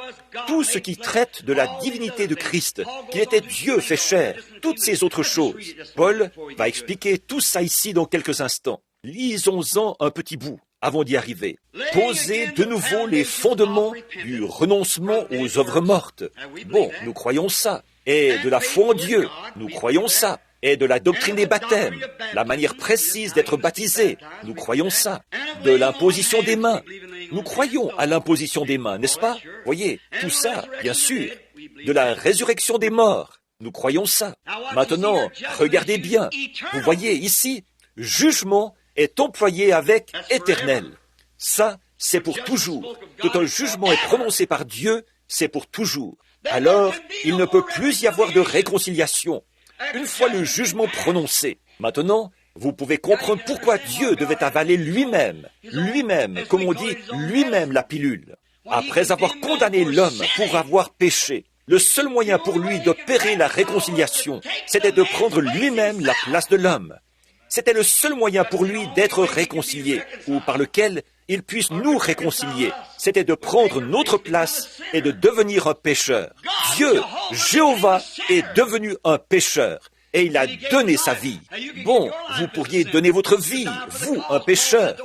tout ce qui traite de la divinité de Christ, qui était Dieu fait chair, toutes ces autres choses. Paul va expliquer tout ça ici dans quelques instants. Lisons-en un petit bout. Avant d'y arriver, posez de nouveau les fondements du renoncement aux œuvres mortes. Bon, nous croyons ça. Et de la foi en Dieu, nous croyons ça. Et de la doctrine des baptêmes, la manière précise d'être baptisé, nous croyons ça. De l'imposition des mains, nous croyons à l'imposition des mains, n'est-ce pas? Voyez, tout ça, bien sûr. De la résurrection des morts, nous croyons ça. Maintenant, regardez bien. Vous voyez ici, jugement est employé avec éternel. Ça, c'est pour toujours. Quand un jugement est prononcé par Dieu, c'est pour toujours. Alors, il ne peut plus y avoir de réconciliation. Une fois le jugement prononcé. Maintenant, vous pouvez comprendre pourquoi Dieu devait avaler lui-même, comme on dit, lui-même la pilule. Après avoir condamné l'homme pour avoir péché, le seul moyen pour lui d'opérer la réconciliation, c'était de prendre lui-même la place de l'homme. C'était le seul moyen pour lui d'être réconcilié, ou par lequel il puisse nous réconcilier. C'était de prendre notre place et de devenir un pécheur. Dieu, Jéhovah, est devenu un pécheur, et il a donné sa vie. Bon, vous pourriez donner votre vie, vous, un pécheur,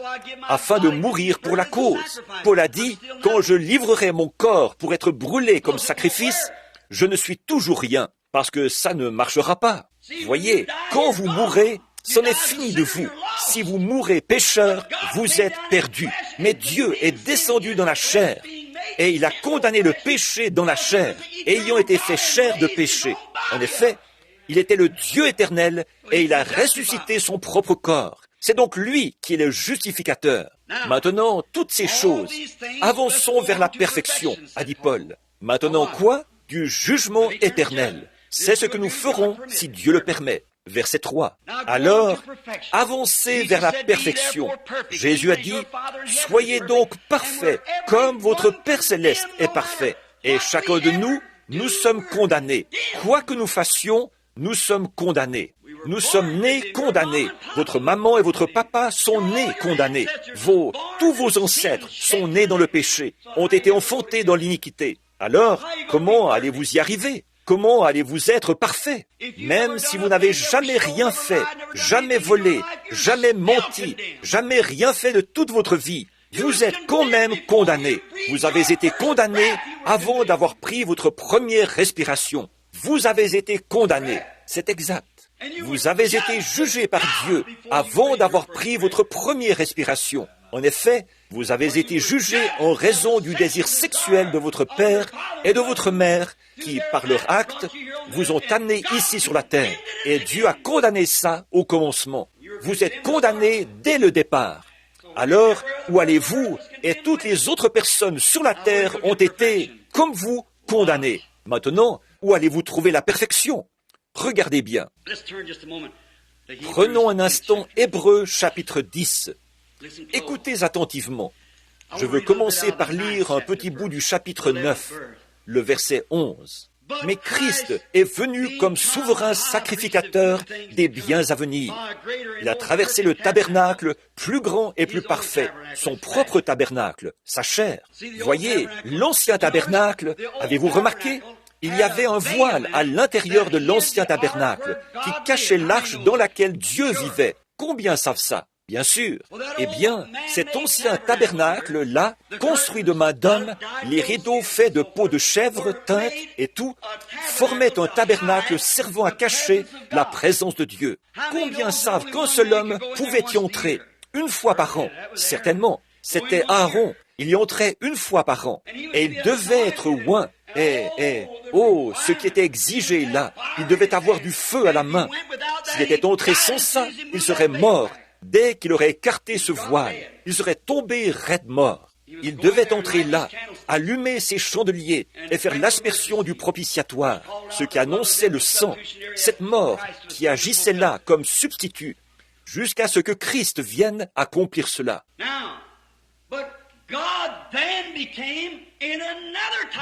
afin de mourir pour la cause. Paul a dit, quand je livrerai mon corps pour être brûlé comme sacrifice, je ne suis toujours rien, parce que ça ne marchera pas. Voyez, quand vous mourrez, c'en est fini de vous. Si vous mourrez pécheur, vous êtes perdu. Mais Dieu est descendu dans la chair, et il a condamné le péché dans la chair, ayant été fait chair de péché. En effet, il était le Dieu éternel, et il a ressuscité son propre corps. C'est donc lui qui est le justificateur. Maintenant, toutes ces choses, avançons vers la perfection, a dit Paul. Maintenant quoi? Du jugement éternel. C'est ce que nous ferons si Dieu le permet. Verset 3. Alors, avancez vers la perfection. Jésus a dit, soyez donc parfaits, comme votre Père Céleste est parfait. Et chacun de nous, nous sommes condamnés. Quoi que nous fassions, nous sommes condamnés. Nous sommes nés condamnés. Votre maman et votre papa sont nés condamnés. Tous vos ancêtres sont nés dans le péché, ont été enfantés dans l'iniquité. Alors, comment allez-vous y arriver? Comment allez-vous être parfait? Même si vous n'avez jamais rien fait, jamais volé, jamais menti, jamais rien fait de toute votre vie, vous êtes quand même condamné. Vous avez été condamné avant d'avoir pris votre première respiration. Vous avez été condamné. C'est exact. Vous avez été jugé par Dieu avant d'avoir pris votre première respiration. En effet, vous avez été jugé en raison du désir sexuel de votre père et de votre mère qui, par leur acte, vous ont amené ici sur la terre. Et Dieu a condamné ça au commencement. Vous êtes condamné dès le départ. Alors, où allez-vous? Et toutes les autres personnes sur la terre ont été, comme vous, condamnées. Maintenant, où allez-vous trouver la perfection? Regardez bien. Prenons un instant Hébreux chapitre 10. Écoutez attentivement. Je veux commencer par lire un petit bout du chapitre 9, le verset 11. Mais Christ est venu comme souverain sacrificateur des biens à venir. Il a traversé le tabernacle plus grand et plus parfait, son propre tabernacle, sa chair. Voyez, l'ancien tabernacle, avez-vous remarqué? Il y avait un voile à l'intérieur de l'ancien tabernacle qui cachait l'arche dans laquelle Dieu vivait. Combien savent ça? Bien sûr. Eh bien, cet ancien tabernacle-là, construit de main d'homme, les rideaux faits de peau de chèvre, teintes et tout, formaient un tabernacle servant à cacher la présence de Dieu. Combien savent qu'un seul homme pouvait y entrer une fois par an? Certainement. C'était Aaron. Il y entrait une fois par an. Et il devait être oint. Oh, ce qui était exigé là, il devait avoir du feu à la main. S'il était entré sans ça, il serait mort. Dès qu'il aurait écarté ce voile, il serait tombé raide mort. Il devait entrer là, allumer ses chandeliers et faire l'aspersion du propitiatoire, ce qui annonçait le sang, cette mort qui agissait là comme substitut, jusqu'à ce que Christ vienne accomplir cela.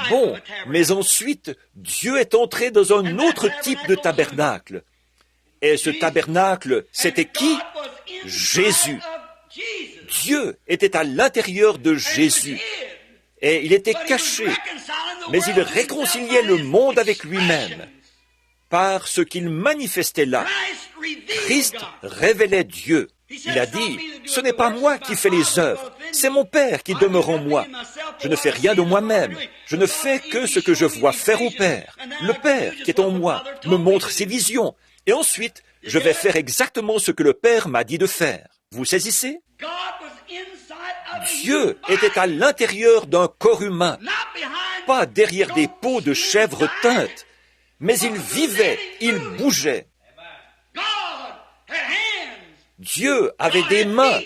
Bon, mais ensuite, Dieu est entré dans un autre type de tabernacle. Et ce tabernacle, c'était qui? Jésus. Dieu était à l'intérieur de Jésus. Et il était caché, mais il réconciliait le monde avec lui-même par ce qu'il manifestait là. Christ révélait Dieu. Il a dit, ce n'est pas moi qui fais les œuvres, c'est mon Père qui demeure en moi. Je ne fais rien de moi-même, je ne fais que ce que je vois faire au Père. Le Père qui est en moi me montre ses visions, et ensuite, je vais faire exactement ce que le Père m'a dit de faire. Vous saisissez? Dieu était à l'intérieur d'un corps humain, pas derrière des peaux de chèvre teintes, mais il vivait, il bougeait. Dieu avait des mains,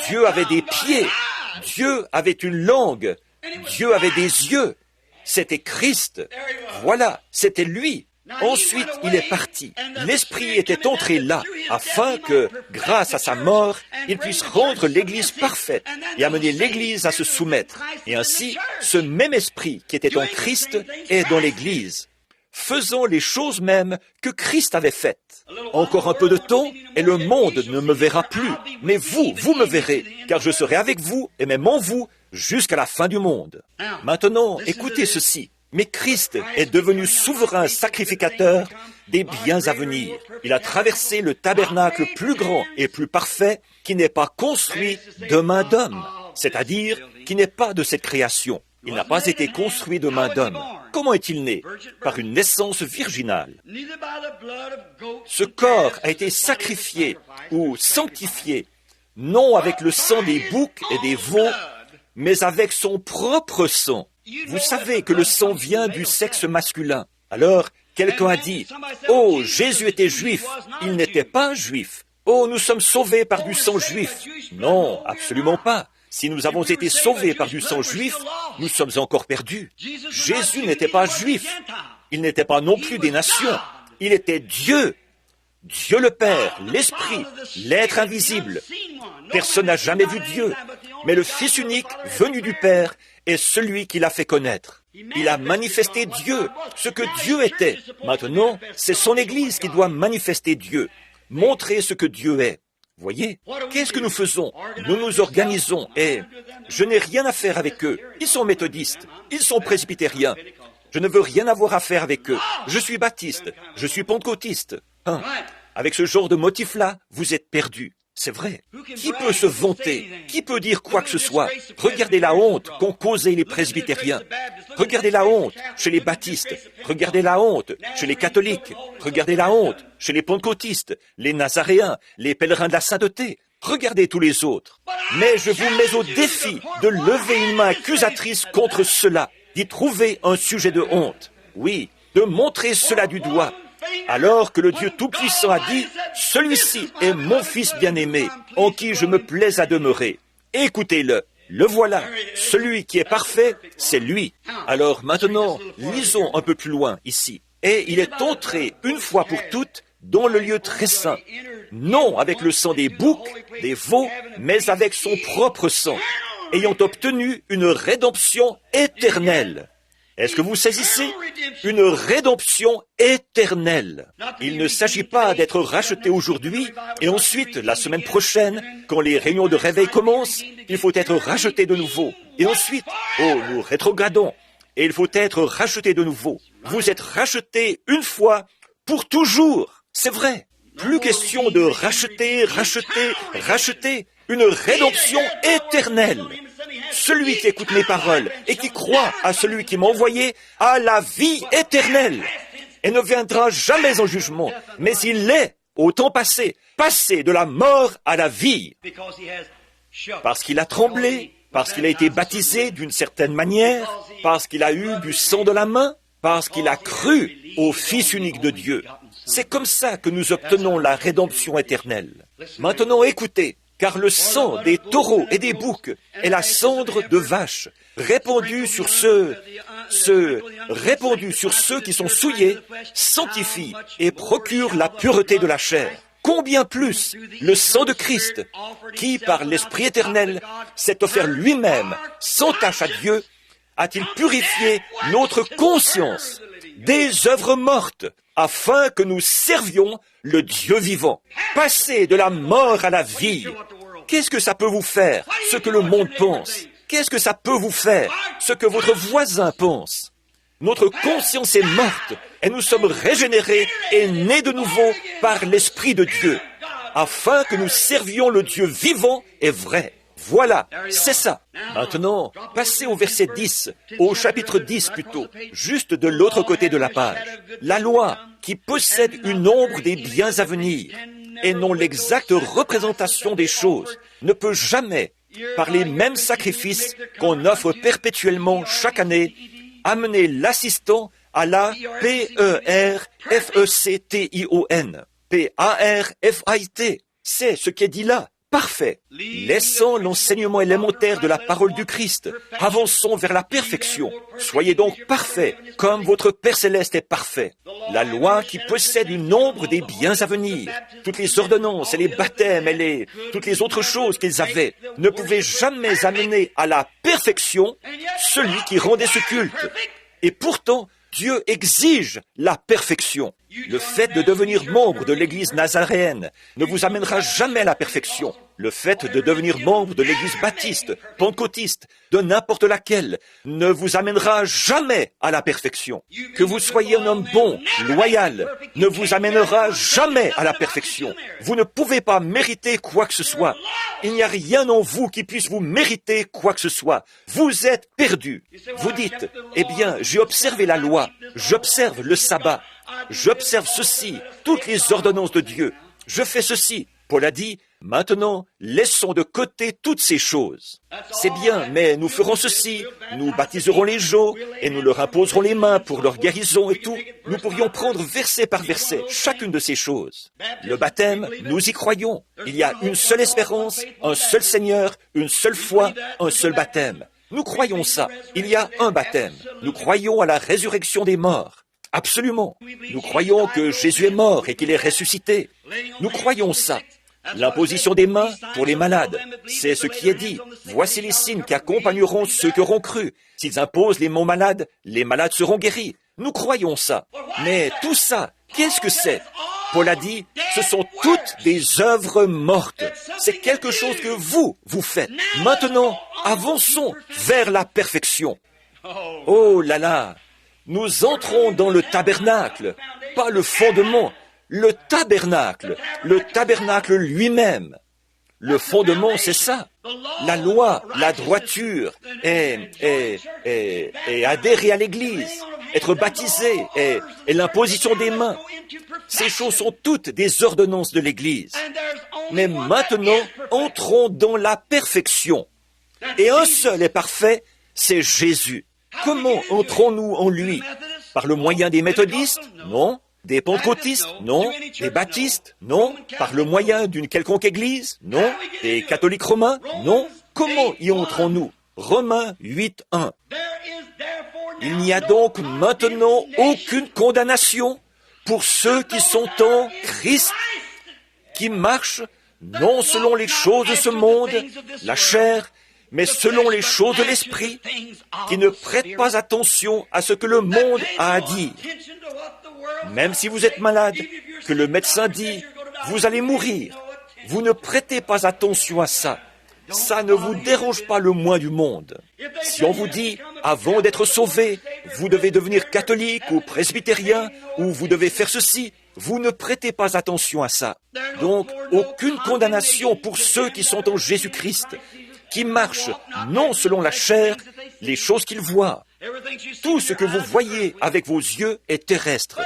Dieu avait des pieds, Dieu avait une langue, Dieu avait des yeux. C'était Christ. Voilà, c'était lui. Ensuite, il est parti. L'Esprit était entré là, afin que, grâce à sa mort, il puisse rendre l'Église parfaite et amener l'Église à se soumettre. Et ainsi, ce même Esprit qui était en Christ est dans l'Église, faisant les choses mêmes que Christ avait faites. Encore un peu de temps, et le monde ne me verra plus. Mais vous me verrez, car je serai avec vous, et même en vous, jusqu'à la fin du monde. Maintenant, écoutez ceci. Mais Christ est devenu souverain sacrificateur des biens à venir. Il a traversé le tabernacle plus grand et plus parfait qui n'est pas construit de main d'homme, c'est-à-dire qui n'est pas de cette création. Il n'a pas été construit de main d'homme. Comment est-il né? Par une naissance virginale. Ce corps a été sacrifié ou sanctifié, non avec le sang des boucs et des veaux, mais avec son propre sang. Vous savez que le sang vient du sexe masculin. Alors, quelqu'un a dit, « Oh, Jésus était juif. » Il n'était pas juif. « Oh, nous sommes sauvés par du sang juif. » Non, absolument pas. Si nous avons été sauvés par du sang juif, nous sommes encore perdus. Jésus n'était pas juif. Il n'était pas non plus des nations. Il était Dieu. Dieu le Père, l'Esprit, l'être invisible. Personne n'a jamais vu Dieu. Mais le Fils unique, venu du Père, est celui qui l'a fait connaître. Il a manifesté Dieu, ce que Dieu était. Maintenant, c'est son Église qui doit manifester Dieu, montrer ce que Dieu est. Voyez, qu'est-ce que nous faisons? Nous nous organisons et je n'ai rien à faire avec eux. Ils sont méthodistes, ils sont presbytériens. Je ne veux rien avoir à faire avec eux. Je suis baptiste, je suis pentecôtiste. Avec ce genre de motif-là, vous êtes perdus. C'est vrai. Qui peut se vanter? Qui peut dire quoi que ce soit? Regardez la honte qu'ont causé les presbytériens. Regardez la honte chez les baptistes. Regardez la honte chez les catholiques. Regardez la honte chez les pentecôtistes, les nazaréens, les pèlerins de la sainteté. Regardez tous les autres. Mais je vous mets au défi de lever une main accusatrice contre cela, d'y trouver un sujet de honte. Oui, de montrer cela du doigt. Alors que le Dieu Tout-Puissant a dit, « Celui-ci est mon Fils bien-aimé, en qui je me plais à demeurer. Écoutez-le, le voilà, celui qui est parfait, c'est lui. » Alors maintenant, lisons un peu plus loin ici. et il est entré une fois pour toutes dans le lieu très saint, non avec le sang des boucs, des veaux, mais avec son propre sang, ayant obtenu une rédemption éternelle. Est-ce que vous saisissez? Une rédemption éternelle. Il ne s'agit pas d'être racheté aujourd'hui et ensuite, la semaine prochaine, quand les réunions de réveil commencent, il faut être racheté de nouveau. Et ensuite, nous rétrogradons et il faut être racheté de nouveau. Vous êtes racheté une fois pour toujours. C'est vrai. Plus question de racheter. Une rédemption éternelle. Celui qui écoute mes paroles et qui croit à celui qui m'a envoyé a la vie éternelle et ne viendra jamais en jugement, mais il est, au temps passé de la mort à la vie, parce qu'il a tremblé, parce qu'il a été baptisé d'une certaine manière, parce qu'il a eu du sang de la main, parce qu'il a cru au Fils unique de Dieu. C'est comme ça que nous obtenons la rédemption éternelle. Maintenant, écoutez. Car le sang des taureaux et des boucs est la cendre de vache, répandue sur ceux qui sont souillés, sanctifie et procure la pureté de la chair. Combien plus le sang de Christ, qui par l'Esprit éternel s'est offert lui-même sans tache à Dieu, a-t-il purifié notre conscience des œuvres mortes, afin que nous servions le Dieu vivant. Passer de la mort à la vie. Qu'est-ce que ça peut vous faire, ce que le monde pense? Qu'est-ce que ça peut vous faire, ce que votre voisin pense? Notre conscience est morte et nous sommes régénérés et nés de nouveau par l'Esprit de Dieu, afin que nous servions le Dieu vivant et vrai. Voilà, c'est ça. Maintenant, passez au verset 10, au chapitre 10 plutôt, juste de l'autre côté de la page. La loi, qui possède une ombre des biens à venir, et non l'exacte représentation des choses, ne peut jamais, par les mêmes sacrifices qu'on offre perpétuellement chaque année, amener l'assistant à la P-E-R-F-E-C-T-I-O-N. P-A-R-F-A-I-T. C'est ce qui est dit là. Parfait. Laissons l'enseignement élémentaire de la parole du Christ. Avançons vers la perfection. Soyez donc parfaits, comme votre Père Céleste est parfait. La loi qui possède une nombre des biens à venir, toutes les ordonnances et les baptêmes et toutes les autres choses qu'ils avaient, ne pouvaient jamais amener à la perfection celui qui rendait ce culte. Et pourtant, Dieu exige la perfection. Le fait de devenir membre de l'Église nazaréenne ne vous amènera jamais à la perfection. Le fait de devenir membre de l'Église baptiste, pentecôtiste, de n'importe laquelle, ne vous amènera jamais à la perfection. Que vous soyez un homme bon, loyal, ne vous amènera jamais à la perfection. Vous ne pouvez pas mériter quoi que ce soit. Il n'y a rien en vous qui puisse vous mériter quoi que ce soit. Vous êtes perdu. Vous dites, eh bien, j'ai observé la loi, j'observe le sabbat, j'observe ceci, toutes les ordonnances de Dieu. Je fais ceci. Paul a dit, maintenant, laissons de côté toutes ces choses. C'est bien, mais nous ferons ceci. Nous baptiserons les gens et nous leur imposerons les mains pour leur guérison et tout. Nous pourrions prendre verset par verset chacune de ces choses. Le baptême, nous y croyons. Il y a une seule espérance, un seul Seigneur, une seule foi, un seul baptême. Nous croyons ça. Il y a un baptême. Nous croyons à la résurrection des morts. Absolument. Nous croyons que Jésus est mort et qu'il est ressuscité. Nous croyons ça. L'imposition des mains pour les malades, c'est ce qui est dit. Voici les signes qui accompagneront ceux qui auront cru. S'ils imposent les malades seront guéris. Nous croyons ça. Mais tout ça, qu'est-ce que c'est? Paul a dit, ce sont toutes des œuvres mortes. C'est quelque chose que vous faites. Maintenant, avançons vers la perfection. Oh là là! Nous entrons dans le tabernacle, pas le fondement, le tabernacle lui-même. Le fondement, c'est ça. La loi, la droiture, et adhérer à l'Église, être baptisé, et l'imposition des mains. Ces choses sont toutes des ordonnances de l'Église. Mais maintenant, entrons dans la perfection. Et un seul est parfait, c'est Jésus. Comment entrons-nous en lui? Par le moyen des méthodistes? Non. Des pentecôtistes? Non. Des baptistes? Non. Par le moyen d'une quelconque église? Non. Des catholiques romains? Non. Comment y entrons-nous? Romains 8, 1. Il n'y a donc maintenant aucune condamnation pour ceux qui sont en Christ, qui marchent non selon les choses de ce monde, la chair, mais selon les choses de l'esprit, qui ne prêtent pas attention à ce que le monde a à dire. Même si vous êtes malade, que le médecin dit « vous allez mourir », vous ne prêtez pas attention à ça. Ça ne vous dérange pas le moins du monde. Si on vous dit, avant d'être sauvé, vous devez devenir catholique ou presbytérien, ou vous devez faire ceci, vous ne prêtez pas attention à ça. Donc, aucune condamnation pour ceux qui sont en Jésus-Christ, qui marchent non selon la chair, les choses qu'ils voient. Tout ce que vous voyez avec vos yeux est terrestre,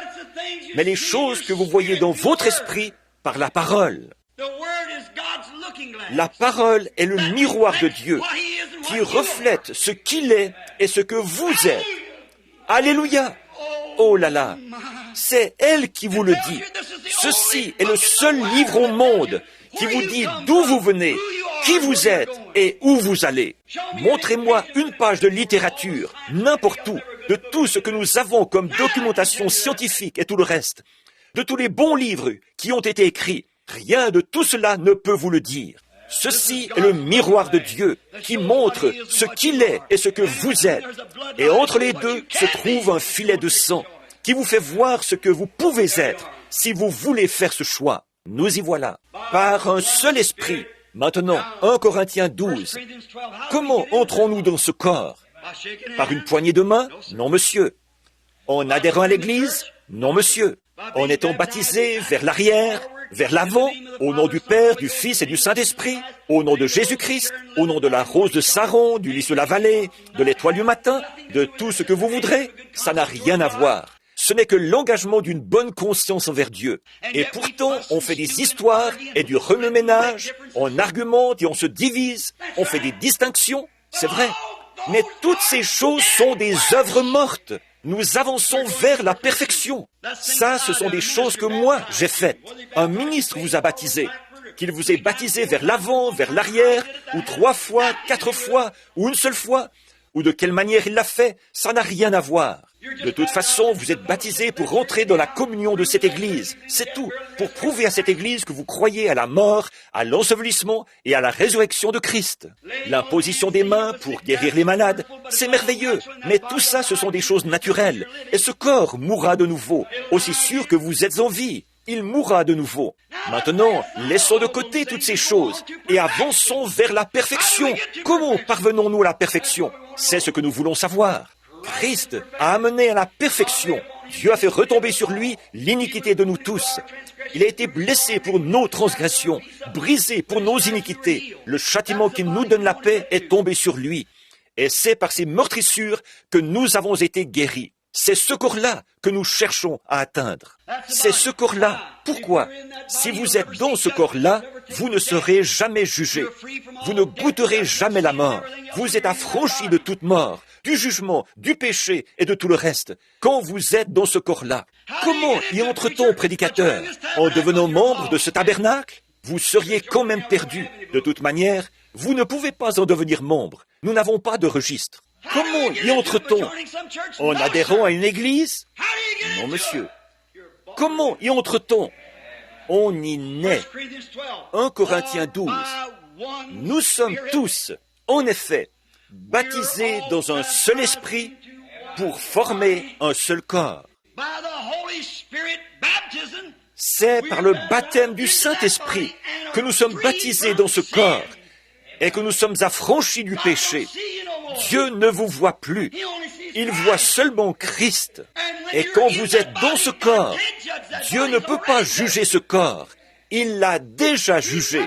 mais les choses que vous voyez dans votre esprit par la parole. La parole est le miroir de Dieu qui reflète ce qu'il est et ce que vous êtes. Alléluia! Oh là là! C'est elle qui vous le dit. Ceci est le seul livre au monde qui vous dit d'où vous venez, qui vous êtes et où vous allez. Montrez-moi une page de littérature, n'importe où, de tout ce que nous avons comme documentation scientifique et tout le reste, de tous les bons livres qui ont été écrits. Rien de tout cela ne peut vous le dire. Ceci est le miroir de Dieu qui montre ce qu'il est et ce que vous êtes. Et entre les deux se trouve un filet de sang qui vous fait voir ce que vous pouvez être si vous voulez faire ce choix. Nous y voilà. Par un seul esprit. Maintenant, 1 Corinthiens 12. Comment entrons-nous dans ce corps? Par une poignée de main? Non, monsieur. En adhérant à l'Église? Non, monsieur. En étant baptisé vers l'arrière, vers l'avant, au nom du Père, du Fils et du Saint-Esprit, au nom de Jésus-Christ, au nom de la rose de Saron, du lys de la vallée, de l'étoile du matin, de tout ce que vous voudrez, ça n'a rien à voir. Ce n'est que l'engagement d'une bonne conscience envers Dieu. Et pourtant, on fait des histoires et du remue-ménage, on argumente et on se divise, on fait des distinctions, c'est vrai. Mais toutes ces choses sont des œuvres mortes. Nous avançons vers la perfection. Ça, ce sont des choses que moi, j'ai faites. Un ministre vous a baptisé. Qu'il vous ait baptisé vers l'avant, vers l'arrière, ou 3 fois, 4 fois, ou une seule fois, ou de quelle manière il l'a fait, ça n'a rien à voir. De toute façon, vous êtes baptisé pour rentrer dans la communion de cette Église. C'est tout, pour prouver à cette Église que vous croyez à la mort, à l'ensevelissement et à la résurrection de Christ. L'imposition des mains pour guérir les malades, c'est merveilleux, mais tout ça, ce sont des choses naturelles. Et ce corps mourra de nouveau, aussi sûr que vous êtes en vie. Il mourra de nouveau. Maintenant, laissons de côté toutes ces choses et avançons vers la perfection. Comment parvenons-nous à la perfection? C'est ce que nous voulons savoir. Christ a amené à la perfection. Dieu a fait retomber sur lui l'iniquité de nous tous. Il a été blessé pour nos transgressions, brisé pour nos iniquités. Le châtiment qui nous donne la paix est tombé sur lui. Et c'est par ses meurtrissures que nous avons été guéris. C'est ce corps-là que nous cherchons à atteindre. C'est ce corps-là. Pourquoi? Si vous êtes dans ce corps-là, vous ne serez jamais jugé. Vous ne goûterez jamais la mort. Vous êtes affranchis de toute mort, du jugement, du péché et de tout le reste. Quand vous êtes dans ce corps-là, comment y entre-t-on, prédicateur? En devenant membre de ce tabernacle? Vous seriez quand même perdu. De toute manière, vous ne pouvez pas en devenir membre. Nous n'avons pas de registre. Comment y entre-t-on? En adhérant à une église? Non, monsieur. Comment y entre-t-on? On y naît. 1 Corinthiens 12. Nous sommes tous, en effet, baptisés dans un seul esprit pour former un seul corps. C'est par le baptême du Saint-Esprit que nous sommes baptisés dans ce corps et que nous sommes affranchis du péché. Dieu ne vous voit plus. Il voit seulement Christ. Et quand vous êtes dans ce corps, Dieu ne peut pas juger ce corps. Il l'a déjà jugé.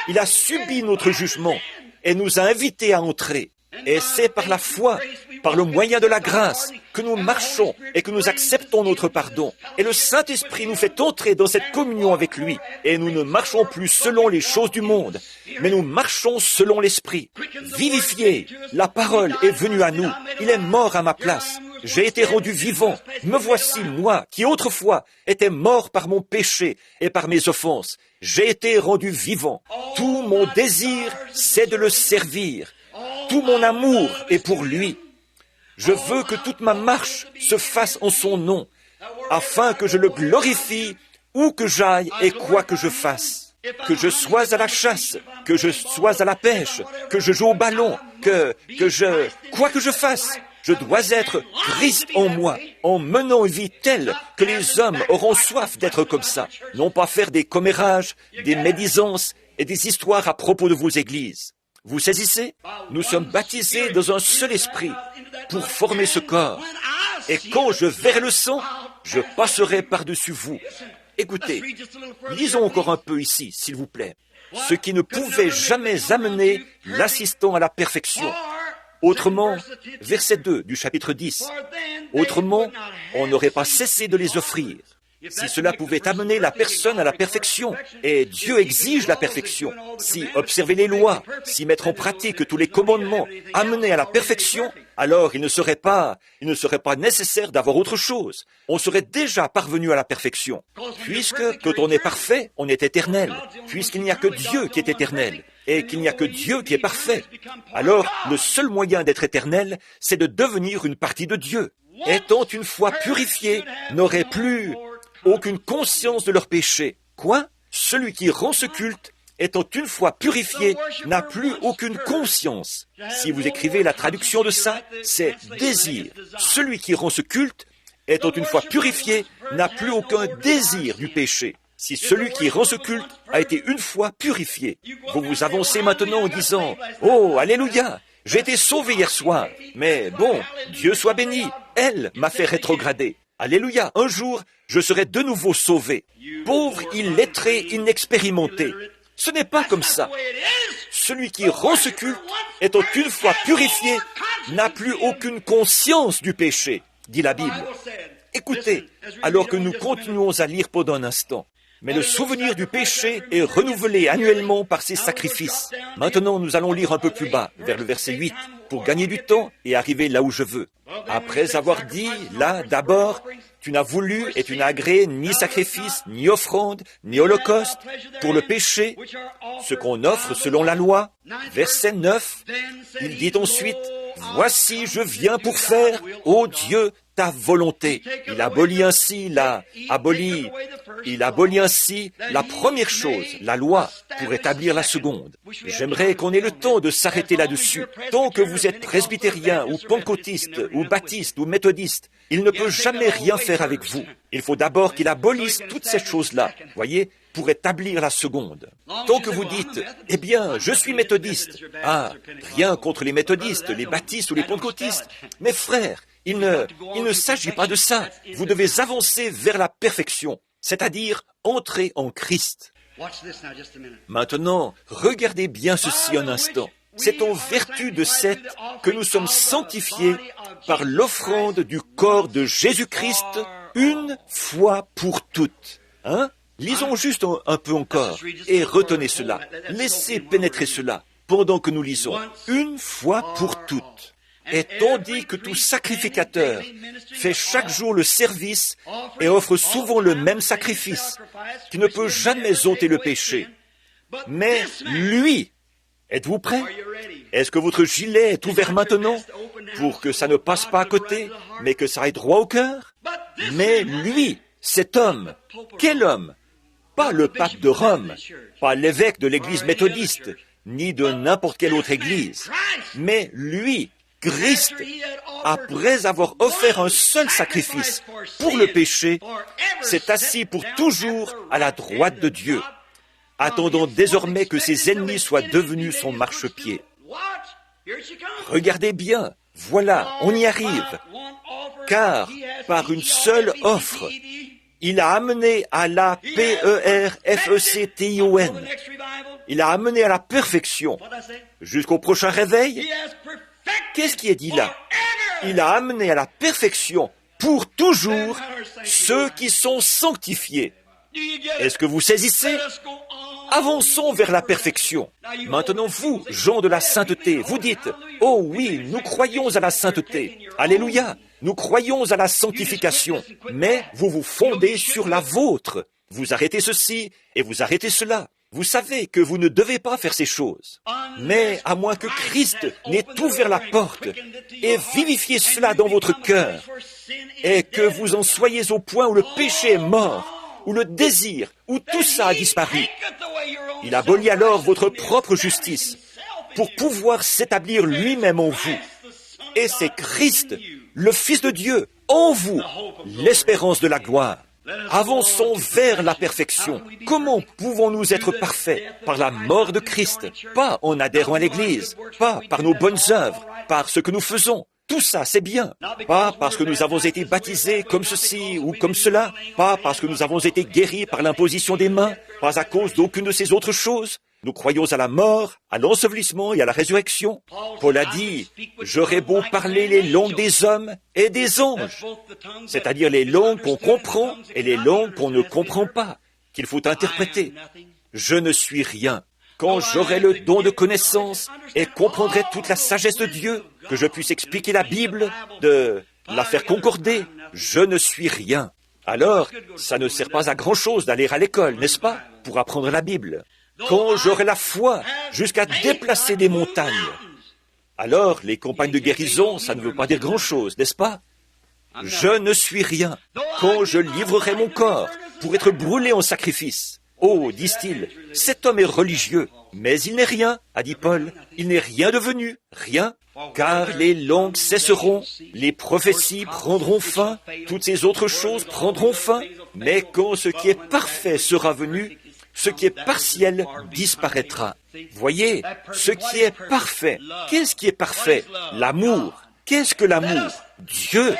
Il a subi notre jugement et nous a invités à entrer. Et c'est par la foi, par le moyen de la grâce, que nous marchons et que nous acceptons notre pardon. Et le Saint-Esprit nous fait entrer dans cette communion avec lui. Et nous ne marchons plus selon les choses du monde, mais nous marchons selon l'Esprit. Vivifié, la parole est venue à nous. Il est mort à ma place. J'ai été rendu vivant. Me voici, moi, qui autrefois était mort par mon péché et par mes offenses. J'ai été rendu vivant. Tout mon désir, c'est de le servir. Tout mon amour est pour lui. Je veux que toute ma marche se fasse en son nom, afin que je le glorifie où que j'aille et quoi que je fasse. Que je sois à la chasse, que je sois à la pêche, que je joue au ballon, quoi que je fasse, je dois être Christ en moi, en menant une vie telle que les hommes auront soif d'être comme ça. Non pas faire des commérages, des médisances et des histoires à propos de vos églises. Vous saisissez? Nous sommes baptisés dans un seul esprit pour former ce corps. Et quand je verrai le sang, je passerai par-dessus vous. Écoutez, lisons encore un peu ici, s'il vous plaît. Ce qui ne pouvait jamais amener l'assistant à la perfection. Autrement, verset 2 du chapitre 10, autrement, on n'aurait pas cessé de les offrir. Si cela pouvait amener la personne à la perfection, et Dieu exige la perfection, si observer les lois, si mettre en pratique tous les commandements amenaient à la perfection, alors il ne serait pas nécessaire d'avoir autre chose. On serait déjà parvenu à la perfection. Puisque, quand on est parfait, on est éternel. Puisqu'il n'y a que Dieu qui est éternel, et qu'il n'y a que Dieu qui est parfait. Alors, le seul moyen d'être éternel, c'est de devenir une partie de Dieu. Étant une fois purifiés, n'aurait plus aucune conscience de leur péché. Quoi? Celui qui rend ce culte, étant une fois purifié, n'a plus aucune conscience. Si vous écrivez la traduction de ça, c'est désir. Celui qui rend ce culte, étant une fois purifié, n'a plus aucun désir du péché. Si celui qui rend ce culte a été une fois purifié, vous vous avancez maintenant en disant « Oh, alléluia, j'ai été sauvé hier soir, mais bon, Dieu soit béni, elle m'a fait rétrograder. Alléluia, un jour, je serai de nouveau sauvé. » Pauvre illettré, inexpérimenté. Ce n'est pas comme ça. Celui qui rend ce culte, étant une fois purifié, n'a plus aucune conscience du péché, dit la Bible. Écoutez, alors que nous continuons à lire pendant un instant. Mais le souvenir du péché est renouvelé annuellement par ces sacrifices. Maintenant, nous allons lire un peu plus bas, vers le verset 8, pour gagner du temps et arriver là où je veux. Après avoir dit, là, d'abord, tu n'as voulu et tu n'as agréé ni sacrifice, ni offrande, ni holocauste pour le péché, ce qu'on offre selon la loi. Verset 9, il dit ensuite, voici, je viens pour faire, ô Dieu, ta volonté. Il abolit ainsi la première chose, la loi, pour établir la seconde. J'aimerais qu'on ait le temps de s'arrêter là-dessus. Tant que vous êtes presbytérien, ou pentecôtiste, ou baptiste, ou méthodiste, il ne peut jamais rien faire avec vous. Il faut d'abord qu'il abolisse toutes ces choses-là, voyez, pour établir la seconde. Tant que vous dites, eh bien, je suis méthodiste. Ah, rien contre les méthodistes, les baptistes ou les pentecôtistes. Mais frères, il ne s'agit pas de ça. Vous devez avancer vers la perfection, c'est-à-dire entrer en Christ. Maintenant, regardez bien ceci un instant. C'est en vertu de cette que nous sommes sanctifiés par l'offrande du corps de Jésus-Christ une fois pour toutes. Hein? Lisons juste un peu encore et retenez cela. Laissez pénétrer cela pendant que nous lisons. Une fois pour toutes. Et tandis que tout sacrificateur fait chaque jour le service et offre souvent le même sacrifice, qui ne peut jamais ôter le péché. Mais lui, êtes-vous prêts? Est-ce que votre gilet est ouvert maintenant pour que ça ne passe pas à côté, mais que ça aille droit au cœur? Mais lui, cet homme, quel homme? Pas le pape de Rome, pas l'évêque de l'église méthodiste, ni de n'importe quelle autre église, mais lui, Christ, après avoir offert un seul sacrifice pour le péché, s'est assis pour toujours à la droite de Dieu, attendant désormais que ses ennemis soient devenus son marchepied. Regardez bien, voilà, on y arrive, car par une seule offre, il a amené à la perfection. Il a amené à la perfection jusqu'au prochain réveil. Qu'est-ce qui est dit là? Il a amené à la perfection pour toujours ceux qui sont sanctifiés. Est-ce que vous saisissez? Avançons vers la perfection. Maintenant, vous, gens de la sainteté, vous dites, « Oh oui, nous croyons à la sainteté. Alléluia, nous croyons à la sanctification. » Mais vous vous fondez sur la vôtre. Vous arrêtez ceci et vous arrêtez cela. Vous savez que vous ne devez pas faire ces choses. Mais à moins que Christ n'ait ouvert la porte et vivifié cela dans votre cœur, et que vous en soyez au point où le péché est mort, où le désir, où tout ça a disparu, il abolit alors votre propre justice pour pouvoir s'établir lui-même en vous. Et c'est Christ, le Fils de Dieu, en vous, l'espérance de la gloire. Avançons vers la perfection. Comment pouvons-nous être parfaits? Par la mort de Christ, pas en adhérant à l'Église, pas par nos bonnes œuvres, par ce que nous faisons. Tout ça, c'est bien. Pas parce que nous avons été baptisés comme ceci ou comme cela, pas parce que nous avons été guéris par l'imposition des mains, pas à cause d'aucune de ces autres choses. Nous croyons à la mort, à l'ensevelissement et à la résurrection. Paul a dit, « J'aurais beau parler les langues des hommes et des anges », c'est-à-dire les langues qu'on comprend et les langues qu'on ne comprend pas, qu'il faut interpréter. Je ne suis rien. Quand j'aurai le don de connaissance et comprendrai toute la sagesse de Dieu, que je puisse expliquer la Bible, de la faire concorder, je ne suis rien. Alors, ça ne sert pas à grand-chose d'aller à l'école, n'est-ce pas, pour apprendre la Bible. Quand j'aurai la foi jusqu'à déplacer des montagnes, alors les campagnes de guérison, ça ne veut pas dire grand-chose, n'est-ce pas? Je ne suis rien. Quand je livrerai mon corps pour être brûlé en sacrifice, oh, disent-ils, cet homme est religieux, mais il n'est rien, a dit Paul, il n'est rien devenu, rien, car les langues cesseront, les prophéties prendront fin, toutes ces autres choses prendront fin, mais quand ce qui est parfait sera venu, ce qui est partiel disparaîtra. Voyez, ce qui est parfait. Qu'est-ce qui est parfait? L'amour. Qu'est-ce que l'amour? Dieu.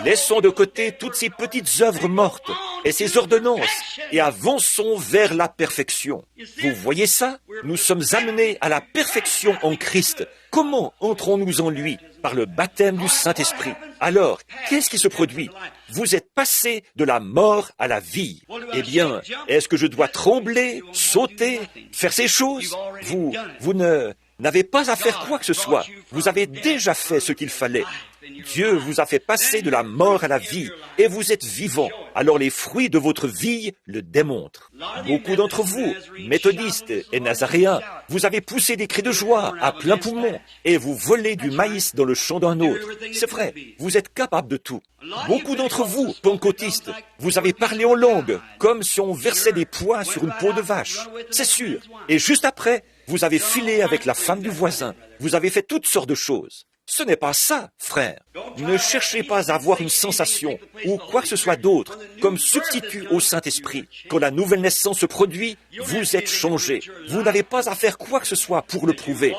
Laissons de côté toutes ces petites œuvres mortes et ces ordonnances et avançons vers la perfection. Vous voyez ça? Nous sommes amenés à la perfection en Christ. Comment entrons-nous en lui? Par le baptême du Saint-Esprit. Alors, qu'est-ce qui se produit? Vous êtes passé de la mort à la vie. Eh bien, est-ce que je dois trembler, sauter, faire ces choses? Vous n'avez pas à faire quoi que ce soit. Vous avez déjà fait ce qu'il fallait. Dieu vous a fait passer de la mort à la vie et vous êtes vivant. Alors les fruits de votre vie le démontrent. Beaucoup d'entre vous, méthodistes et nazaréens, vous avez poussé des cris de joie à plein poumon et vous volez du maïs dans le champ d'un autre. C'est vrai, vous êtes capable de tout. Beaucoup d'entre vous, pentecôtistes, vous avez parlé en langue comme si on versait des pois sur une peau de vache. C'est sûr. Et juste après, vous avez filé avec la femme du voisin. Vous avez fait toutes sortes de choses. Ce n'est pas ça, frère. Ne cherchez pas à avoir une sensation ou quoi que ce soit d'autre comme substitut au Saint-Esprit. Quand la nouvelle naissance se produit, vous êtes changé. Vous n'avez pas à faire quoi que ce soit pour le prouver.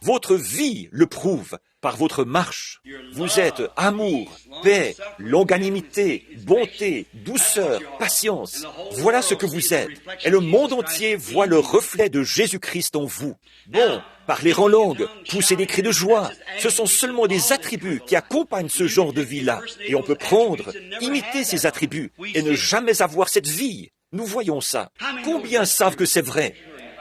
Votre vie le prouve par votre marche. Vous êtes amour, paix, longanimité, bonté, douceur, patience. Voilà ce que vous êtes. Et le monde entier voit le reflet de Jésus-Christ en vous. Bon, parler en langue, pousser des cris de joie, ce sont seulement des attributs qui accompagnent ce genre de vie-là. Et on peut prendre, imiter ces attributs et ne jamais avoir cette vie. Nous voyons ça. Combien savent que c'est vrai?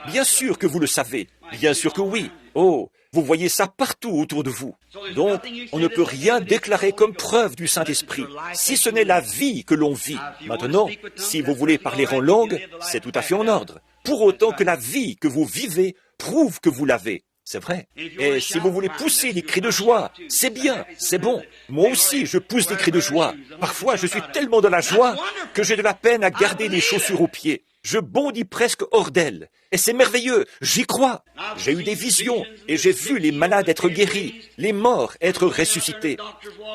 Bien sûr que vous le savez. Bien sûr que oui. Oh, vous voyez ça partout autour de vous. Donc, on ne peut rien déclarer comme preuve du Saint-Esprit, si ce n'est la vie que l'on vit. Maintenant, si vous voulez parler en langue, c'est tout à fait en ordre. Pour autant que la vie que vous vivez prouve que vous l'avez. C'est vrai. Et si vous voulez pousser des cris de joie, c'est bien, c'est bon. Moi aussi, je pousse des cris de joie. Parfois, je suis tellement dans la joie que j'ai de la peine à garder les chaussures aux pieds. Je bondis presque hors d'elle. Et c'est merveilleux, j'y crois. J'ai eu des visions et j'ai vu les malades être guéris, les morts être ressuscités.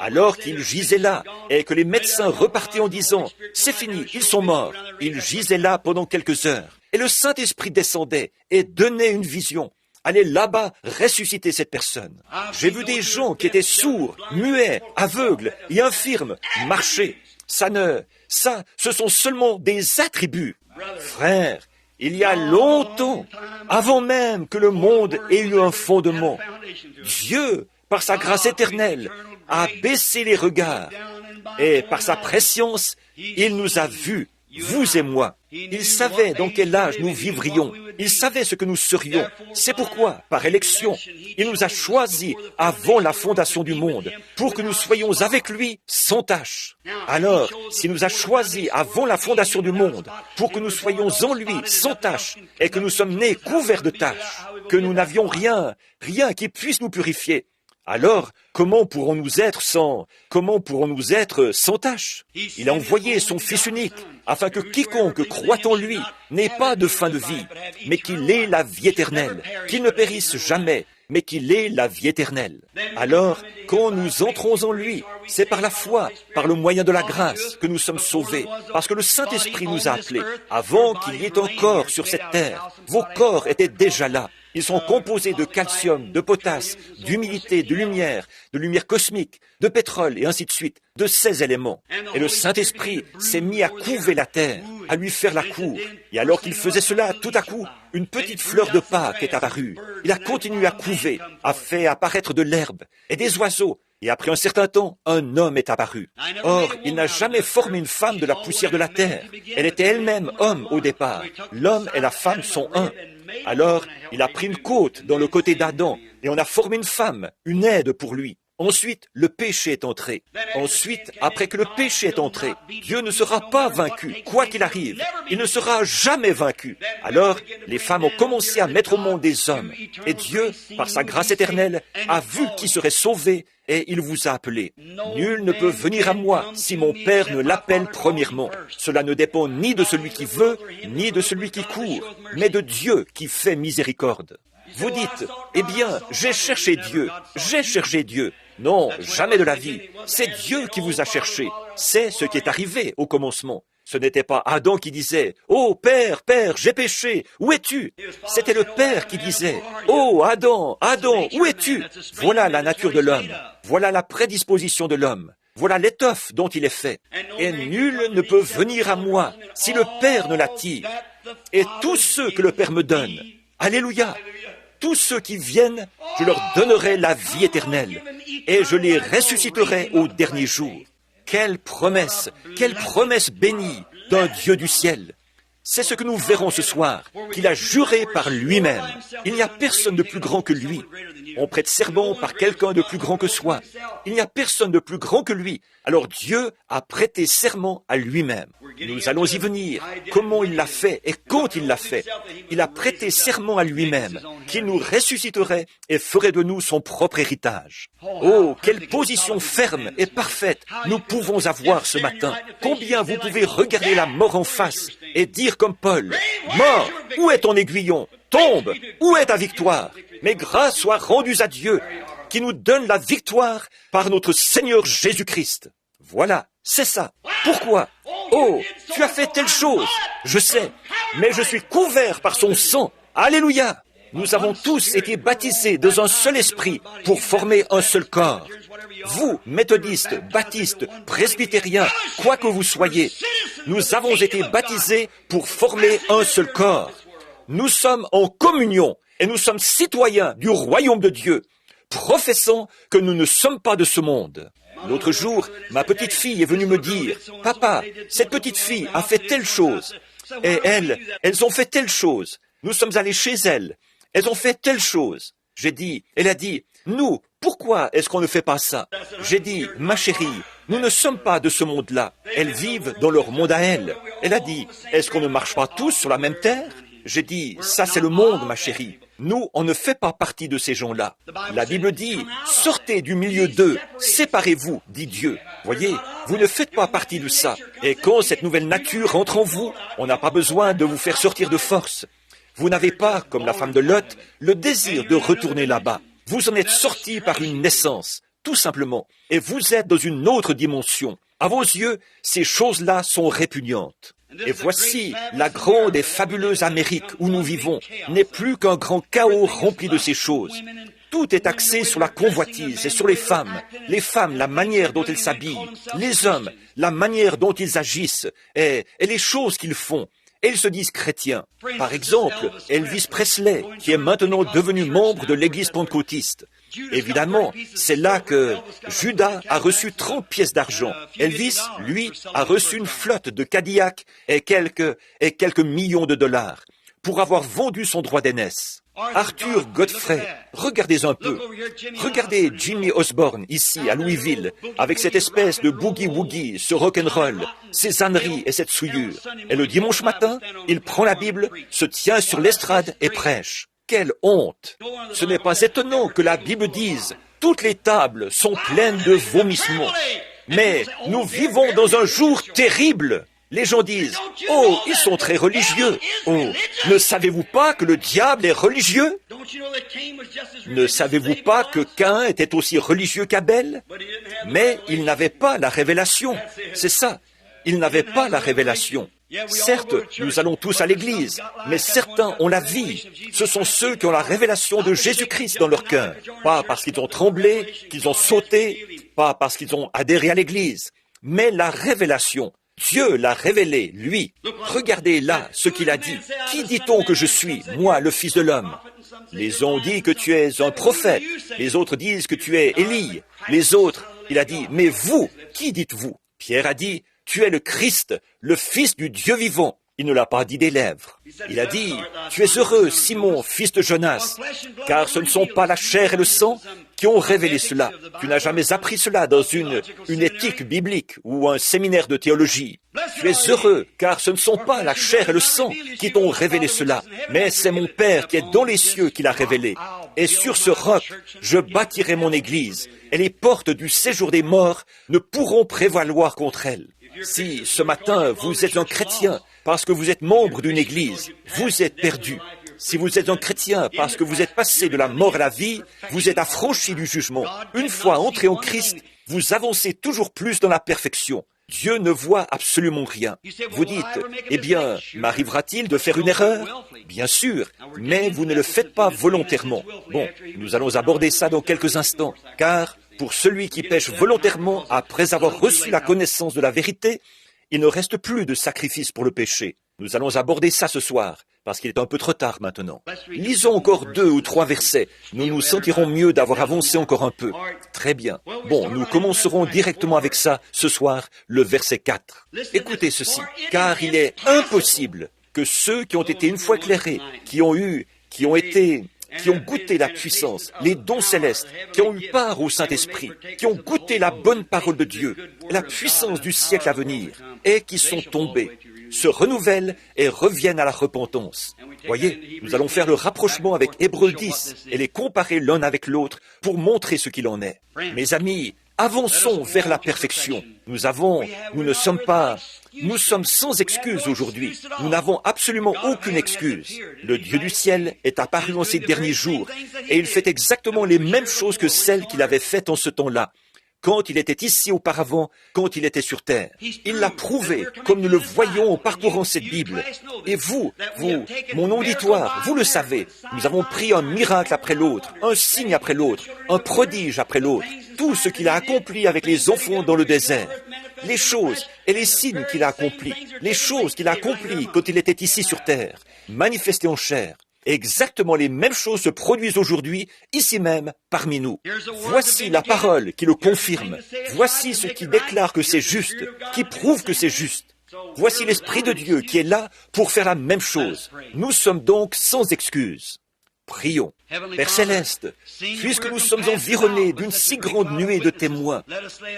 Alors qu'ils gisaient là et que les médecins repartaient en disant « C'est fini, ils sont morts », ils gisaient là pendant quelques heures. Et le Saint-Esprit descendait et donnait une vision. Allez là-bas ressusciter cette personne. J'ai vu des gens qui étaient sourds, muets, aveugles et infirmes marcher. Ça, ce sont seulement des attributs. Frère, il y a longtemps, avant même que le monde ait eu un fondement, Dieu, par sa grâce éternelle, a baissé les regards et par sa préscience, il nous a vus vous et moi. Il savait dans quel âge nous vivrions. Il savait ce que nous serions. C'est pourquoi, par élection, il nous a choisis avant la fondation du monde, pour que nous soyons avec lui sans tache. Alors, s'il nous a choisis avant la fondation du monde, pour que nous soyons en lui sans tache, et que nous sommes nés couverts de taches, que nous n'avions rien qui puisse nous purifier, alors, comment pourrons-nous être sans tache? Il a envoyé son Fils unique, afin que quiconque croit en lui n'ait pas de fin de vie, mais qu'il ait la vie éternelle, qu'il ne périsse jamais, mais qu'il ait la vie éternelle. Alors, quand nous entrons en lui, c'est par la foi, par le moyen de la grâce, que nous sommes sauvés, parce que le Saint-Esprit nous a appelés. Avant qu'il y ait un corps sur cette terre, vos corps étaient déjà là. Ils sont composés de calcium, de potasse, d'humidité, de lumière cosmique, de pétrole et ainsi de suite, de ces éléments. Et le Saint-Esprit s'est mis à couver la terre, à lui faire la cour. Et alors qu'il faisait cela, tout à coup, une petite fleur de Pâques est apparue. Il a continué à couver, a fait apparaître de l'herbe et des oiseaux. Et après un certain temps, un homme est apparu. Or, il n'a jamais formé une femme de la poussière de la terre. Elle était elle-même homme au départ. L'homme et la femme sont un. Alors, il a pris une côte dans le côté d'Adam, et on a formé une femme, une aide pour lui. Ensuite, le péché est entré. Ensuite, après que le péché est entré, Dieu ne sera pas vaincu, quoi qu'il arrive. Il ne sera jamais vaincu. Alors, les femmes ont commencé à mettre au monde des hommes. Et Dieu, par sa grâce éternelle, a vu qui serait sauvé, et il vous a appelé. Nul ne peut venir à moi si mon Père ne l'appelle premièrement. Cela ne dépend ni de celui qui veut, ni de celui qui court, mais de Dieu qui fait miséricorde. Vous dites, eh bien, j'ai cherché Dieu. Non, jamais de la vie. C'est Dieu qui vous a cherché. C'est ce qui est arrivé au commencement. Ce n'était pas Adam qui disait « Oh, Père, Père, j'ai péché, où es-tu » C'était le Père qui disait « Oh, Adam, Adam, où es-tu » Voilà la nature de l'homme. Voilà la prédisposition de l'homme. Voilà l'étoffe dont il est fait. Et nul ne peut venir à moi si le Père ne l'attire. Et tous ceux que le Père me donne, alléluia, tous ceux qui viennent, je leur donnerai la vie éternelle et je les ressusciterai au dernier jour. Quelle promesse bénie d'un Dieu du ciel. C'est ce que nous verrons ce soir, qu'il a juré par lui-même. Il n'y a personne de plus grand que lui. On prête serment par quelqu'un de plus grand que soi. Il n'y a personne de plus grand que lui. Alors Dieu a prêté serment à lui-même. Nous allons y venir. Comment il l'a fait et quand il l'a fait. Il a prêté serment à lui-même, qu'il nous ressusciterait et ferait de nous son propre héritage. Oh, quelle position ferme et parfaite nous pouvons avoir ce matin. Combien vous pouvez regarder la mort en face et dire comme Paul, « Mort, où est ton aiguillon? Tombe, où est ta victoire? Mais grâce soit rendue à Dieu, qui nous donne la victoire par notre Seigneur Jésus-Christ. » Voilà, c'est ça. Pourquoi? Oh, tu as fait telle chose. Je sais, mais je suis couvert par son sang. Alléluia. Nous avons tous été baptisés dans un seul esprit pour former un seul corps. Vous, méthodistes, baptistes, presbytériens, quoi que vous soyez, nous avons été baptisés pour former un seul corps. Nous sommes en communion et nous sommes citoyens du royaume de Dieu, professant que nous ne sommes pas de ce monde. L'autre jour, ma petite fille est venue me dire, « Papa, cette petite fille a fait telle chose, et elles ont fait telle chose. Nous sommes allés chez elles, elles ont fait telle chose. » Elle a dit, « Nous, pourquoi est-ce qu'on ne fait pas ça ?» J'ai dit, « Ma chérie, nous ne sommes pas de ce monde-là. Elles vivent dans leur monde à elles. » Elle a dit, « Est-ce qu'on ne marche pas tous sur la même terre ?» J'ai dit, « Ça c'est le monde, ma chérie. Nous, on ne fait pas partie de ces gens-là. » La Bible dit, « Sortez du milieu d'eux, séparez-vous, dit Dieu. » Voyez, vous ne faites pas partie de ça. Et quand cette nouvelle nature entre en vous, on n'a pas besoin de vous faire sortir de force. Vous n'avez pas, comme la femme de Lot, le désir de retourner là-bas. Vous en êtes sortis par une naissance, tout simplement, et vous êtes dans une autre dimension. À vos yeux, ces choses-là sont répugnantes. Et voici, la grande et fabuleuse Amérique où nous vivons n'est plus qu'un grand chaos rempli de ces choses. Tout est axé sur la convoitise et sur les femmes, la manière dont elles s'habillent, les hommes, la manière dont ils agissent et les choses qu'ils font. et ils se disent chrétiens. Par exemple, Elvis Presley, qui est maintenant devenu membre de l'église pentecôtiste. Évidemment, c'est là que Judas a reçu 30 pièces d'argent. Elvis, lui, a reçu une flotte de Cadillac et quelques millions de dollars pour avoir vendu son droit d'aînesse. Arthur Godfrey, regardez un peu. Regardez Jimmy Osborne, ici, à Louisville, avec cette espèce de boogie-woogie, ce rock'n'roll, ces âneries et cette souillure. Et le dimanche matin, il prend la Bible, se tient sur l'estrade et prêche. Quelle honte! Ce n'est pas étonnant que la Bible dise « Toutes les tables sont pleines de vomissements ». Mais nous vivons dans un jour terrible. Les gens disent « Oh, ils sont très religieux. Oh, ne savez-vous pas que le diable est religieux? Ne savez-vous pas que Caïn était aussi religieux qu'Abel? Mais il n'avait pas la révélation. C'est ça. Il n'avait pas la révélation. Certes, nous allons tous à l'église, mais certains ont la vie. Ce sont ceux qui ont la révélation de Jésus-Christ dans leur cœur. Pas parce qu'ils ont tremblé, qu'ils ont sauté, pas parce qu'ils ont adhéré à l'église, mais la révélation. Dieu l'a révélé, lui. Regardez là ce qu'il a dit. Qui dit-on que je suis, moi, le Fils de l'homme? Les uns ont dit que tu es un prophète. Les autres disent que tu es Élie. Les autres, il a dit, mais vous, qui dites-vous? Pierre a dit, tu es le Christ, le Fils du Dieu vivant. Il ne l'a pas dit des lèvres. Il a dit, tu es heureux, Simon, fils de Jonas, car ce ne sont pas la chair et le sang qui ont révélé cela. Tu n'as jamais appris cela dans une éthique biblique ou un séminaire de théologie. Tu es heureux, car ce ne sont pas la chair et le sang qui t'ont révélé cela, mais c'est mon Père qui est dans les cieux qui l'a révélé. Et sur ce roc, je bâtirai mon église, et les portes du séjour des morts ne pourront prévaloir contre elle. Si ce matin vous êtes un chrétien parce que vous êtes membre d'une église, vous êtes perdu. Si vous êtes un chrétien parce que vous êtes passé de la mort à la vie, vous êtes affranchi du jugement. Une fois entré en Christ, vous avancez toujours plus dans la perfection. Dieu ne voit absolument rien. Vous dites, eh bien, m'arrivera-t-il de faire une erreur? Bien sûr, mais vous ne le faites pas volontairement. Bon, nous allons aborder ça dans quelques instants, car pour celui qui pêche volontairement après avoir reçu la connaissance de la vérité, il ne reste plus de sacrifice pour le péché. Nous allons aborder ça ce soir, parce qu'il est un peu trop tard maintenant. Lisons encore 2 ou 3 versets. Nous nous sentirons mieux d'avoir avancé encore un peu. Très bien. Bon, nous commencerons directement avec ça ce soir, le verset 4. Écoutez ceci. Car il est impossible que ceux qui ont été une fois éclairés, qui ont goûté la puissance, les dons célestes, qui ont eu part au Saint-Esprit, qui ont goûté la bonne parole de Dieu, la puissance du siècle à venir, et qui sont tombés, se renouvellent et reviennent à la repentance. Voyez, nous allons faire le rapprochement avec Hébreux 10 et les comparer l'un avec l'autre pour montrer ce qu'il en est. Mes amis, avançons vers la perfection. Nous sommes sans excuse aujourd'hui. Nous n'avons absolument aucune excuse. Le Dieu du ciel est apparu en ces derniers jours et il fait exactement les mêmes choses que celles qu'il avait faites en ce temps-là, quand il était ici auparavant, quand il était sur terre. Il l'a prouvé, comme nous le voyons en parcourant cette Bible. Et vous, mon auditoire, vous le savez, nous avons pris un miracle après l'autre, un signe après l'autre, un prodige après l'autre, tout ce qu'il a accompli avec les enfants dans le désert, les choses et les signes qu'il a accomplis, les choses qu'il a accomplies quand il était ici sur terre, manifestées en chair. Exactement les mêmes choses se produisent aujourd'hui, ici même, parmi nous. Voici la parole qui le confirme. Voici ce qui déclare que c'est juste, qui prouve que c'est juste. Voici l'Esprit de Dieu qui est là pour faire la même chose. Nous sommes donc sans excuse. Prions. Père Céleste, puisque nous sommes environnés d'une si grande nuée de témoins,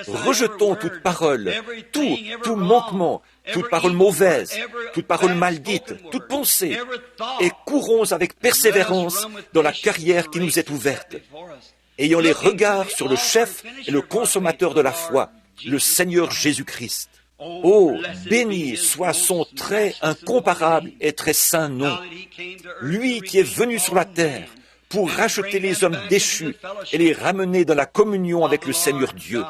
rejetons toute parole, tout manquement, toute parole mauvaise, toute parole maledite, toute pensée, et courons avec persévérance dans la carrière qui nous est ouverte, ayant les regards sur le chef et le consommateur de la foi, le Seigneur Jésus-Christ. Oh, béni soit son très incomparable et très saint nom, lui qui est venu sur la terre pour racheter les hommes déchus et les ramener dans la communion avec le Seigneur Dieu.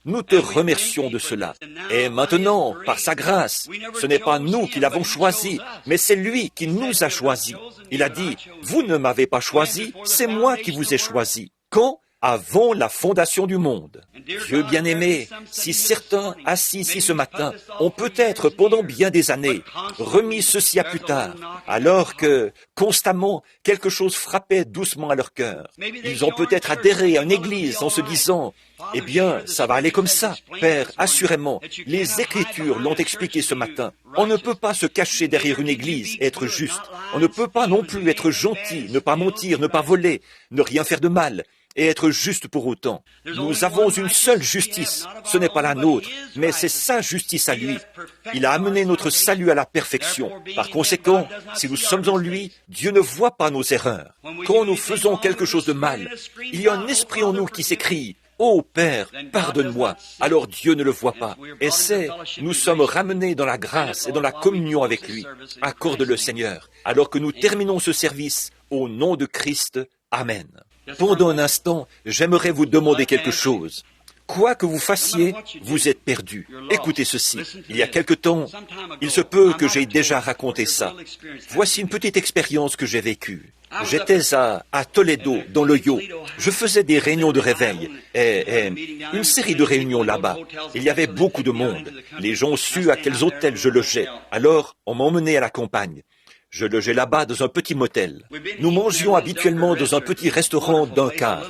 Nous te remercions de cela. Et maintenant, par sa grâce, ce n'est pas nous qui l'avons choisi, mais c'est lui qui nous a choisis. Il a dit, vous ne m'avez pas choisi, c'est moi qui vous ai choisi. Quand? avant la fondation du monde. Dieu bien-aimé, si certains assis ici ce matin ont peut-être pendant bien des années remis ceci à plus tard, alors que constamment quelque chose frappait doucement à leur cœur, ils ont peut-être adhéré à une église en se disant « Eh bien, ça va aller comme ça, Père, assurément, les Écritures l'ont expliqué ce matin. On ne peut pas se cacher derrière une église et être juste. On ne peut pas non plus être gentil, ne pas mentir, ne pas voler, ne rien faire de mal. » et être juste pour autant. Nous avons une seule justice, ce n'est pas la nôtre, mais c'est sa justice à lui. Il a amené notre salut à la perfection. Par conséquent, si nous sommes en lui, Dieu ne voit pas nos erreurs. Quand nous faisons quelque chose de mal, il y a un esprit en nous qui s'écrie « Ô Père, pardonne-moi », alors Dieu ne le voit pas. Et nous sommes ramenés dans la grâce et dans la communion avec lui. Accorde le Seigneur, alors que nous terminons ce service, au nom de Christ. Amen. Pendant un instant, j'aimerais vous demander quelque chose. Quoi que vous fassiez, vous êtes perdu. Écoutez ceci. Il y a quelque temps, il se peut que j'ai déjà raconté ça. Voici une petite expérience que j'ai vécue. J'étais à Toledo, dans l'Ohio. Je faisais des réunions de réveil et une série de réunions là-bas. Il y avait beaucoup de monde. Les gens ont su à quels hôtels je logeais. Alors, on m'emmenait à la campagne. Je logeais là-bas dans un petit motel. Nous mangions habituellement dans un petit restaurant d'un quart.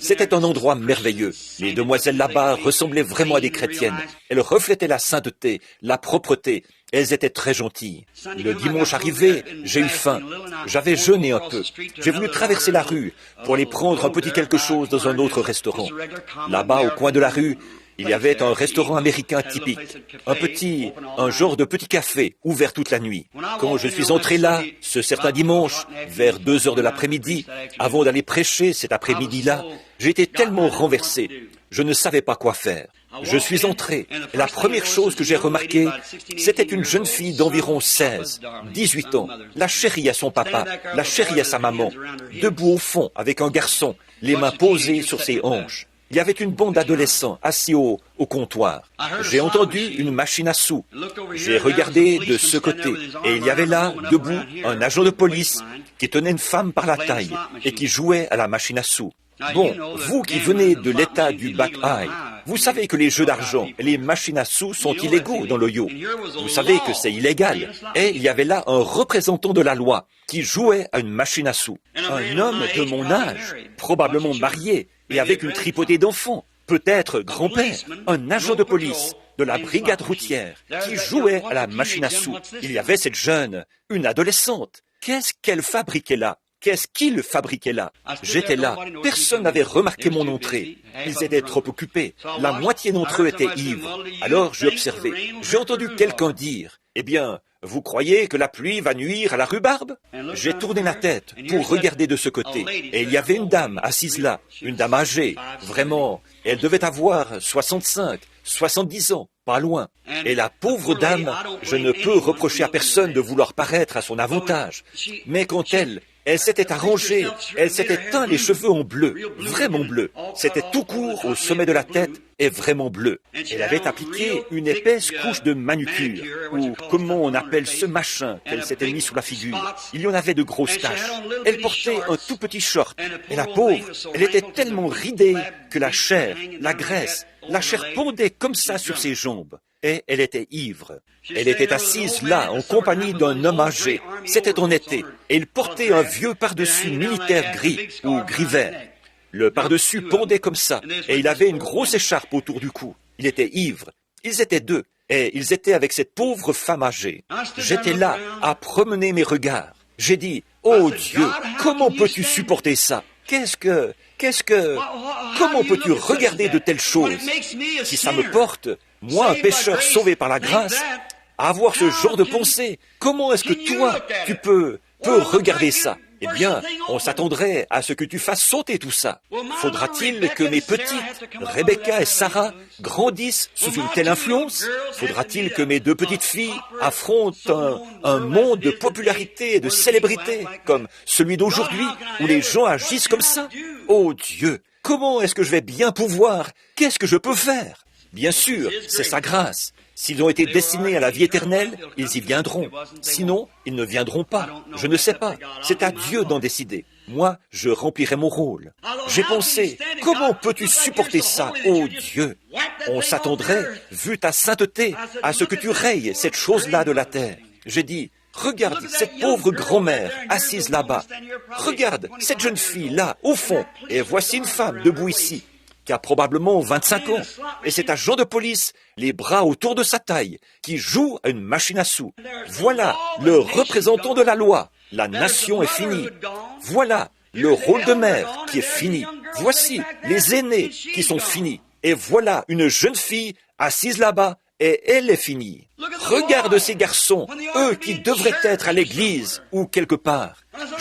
C'était un endroit merveilleux. Les demoiselles là-bas ressemblaient vraiment à des chrétiennes. Elles reflétaient la sainteté, la propreté. Elles étaient très gentilles. Le dimanche arrivé, j'ai eu faim. J'avais jeûné un peu. J'ai voulu traverser la rue pour aller prendre un petit quelque chose dans un autre restaurant. Là-bas, au coin de la rue, il y avait un restaurant américain typique, un genre de petit café ouvert toute la nuit. Quand je suis entré là, ce certain dimanche, vers 2 heures de l'après-midi, avant d'aller prêcher cet après-midi-là, j'étais tellement renversé, je ne savais pas quoi faire. Je suis entré, et la première chose que j'ai remarquée, c'était une jeune fille d'environ 18 ans, la chérie à son papa, la chérie à sa maman, debout au fond avec un garçon, les mains posées sur ses hanches. Il y avait une bande d'adolescents assis au comptoir. J'ai entendu une machine à sous. J'ai regardé de ce côté et il y avait là, debout, un agent de police qui tenait une femme par la taille et qui jouait à la machine à sous. Bon, vous qui venez de l'état du Back High, vous savez que les jeux d'argent et les machines à sous sont illégaux dans l'Ohio. Vous savez que c'est illégal. Et il y avait là un représentant de la loi qui jouait à une machine à sous. Un homme de mon âge, probablement marié, et avec une tripotée d'enfants, peut-être grand-père, un agent de police de la brigade routière qui jouait à la machine à sous. Il y avait cette jeune, une adolescente. Qu'est-ce qu'elle fabriquait là? Qu'est-ce qu'il fabriquait là? J'étais là. Personne n'avait remarqué mon entrée. Ils étaient trop occupés. La moitié d'entre eux étaient ivres. Alors j'ai observé. J'ai entendu quelqu'un dire, « Eh bien, vous croyez que la pluie va nuire à la rhubarbe ?» J'ai tourné la tête pour regarder de ce côté. Et il y avait une dame assise là, une dame âgée. Vraiment, elle devait avoir 65, 70 ans, pas loin. Et la pauvre dame, je ne peux reprocher à personne de vouloir paraître à son avantage. Mais quand elle s'était arrangée, elle s'était teint les cheveux en bleu, vraiment bleu. C'était tout court au sommet de la tête et vraiment bleu. Elle avait appliqué une épaisse couche de manucure, ou comment on appelle ce machin qu'elle s'était mis sous la figure. Il y en avait de grosses taches. Elle portait un tout petit short. Et la pauvre, elle était tellement ridée que la chair, la graisse, la chair pondait comme ça sur ses jambes. Et elle était ivre. Elle était assise là, en compagnie d'un homme âgé. C'était en été, et il portait un vieux pardessus militaire gris, ou gris vert. Le pardessus pendait comme ça, et il avait une grosse écharpe autour du cou. Il était ivre. Ils étaient deux, et ils étaient avec cette pauvre femme âgée. J'étais là, à promener mes regards. J'ai dit, « Oh Dieu, comment peux-tu supporter ça? Comment peux-tu regarder de telles choses? Si ça me porte, moi, un pécheur sauvé par la grâce, à avoir ce genre de pensée, comment est-ce que toi, tu peux regarder ça? Eh bien, on s'attendrait à ce que tu fasses sauter tout ça. Faudra-t-il que mes petites, Rebecca et Sarah, grandissent sous une telle influence? Faudra-t-il que mes 2 petites filles affrontent un monde de popularité et de célébrité comme celui d'aujourd'hui, où les gens agissent comme ça? Oh Dieu, comment est-ce que je vais bien pouvoir? Qu'est-ce que je peux faire? Bien sûr, c'est sa grâce. S'ils ont été destinés à la vie éternelle, ils y viendront. Sinon, ils ne viendront pas. Je ne sais pas. C'est à Dieu d'en décider. Moi, je remplirai mon rôle. J'ai pensé, comment peux-tu supporter ça, ô Dieu? On s'attendrait, vu ta sainteté, à ce que tu rayes cette chose-là de la terre. J'ai dit, regarde cette pauvre grand-mère assise là-bas. Regarde cette jeune fille là, au fond. Et voici une femme debout ici, qui a probablement 25 ans. Et c'est un agent de police, les bras autour de sa taille, qui joue à une machine à sous. Voilà le représentant de la loi. La nation est finie. Voilà le rôle de mère qui est fini. Voici les aînés qui sont finis. Et voilà une jeune fille assise là-bas, et elle est finie. Regarde ces garçons, eux qui devraient être à l'église ou quelque part.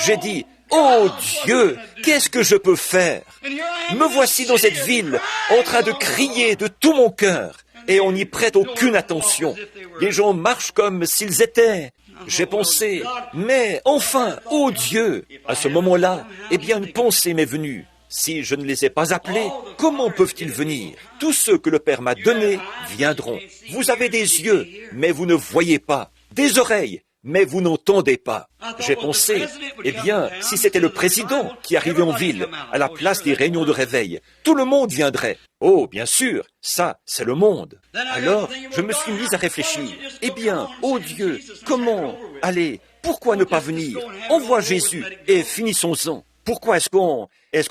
J'ai dit, oh Dieu, qu'est-ce que je peux faire? Me voici dans cette ville, en train de crier de tout mon cœur, et on n'y prête aucune attention. Les gens marchent comme s'ils étaient. J'ai pensé, mais enfin, oh Dieu! À ce moment-là, eh bien, une pensée m'est venue. Si je ne les ai pas appelés, comment peuvent-ils venir? Tous ceux que le Père m'a donnés viendront. Vous avez des yeux, mais vous ne voyez pas. Des oreilles, mais vous n'entendez pas. J'ai pensé, eh bien, si c'était le président qui arrivait en ville, à la place des réunions de réveil, tout le monde viendrait. Oh, bien sûr, ça, c'est le monde. Alors, je me suis mis à réfléchir. Eh bien, oh Dieu, comment? Allez, pourquoi ne pas venir? Envoie Jésus et finissons-en. Pourquoi est-ce qu'on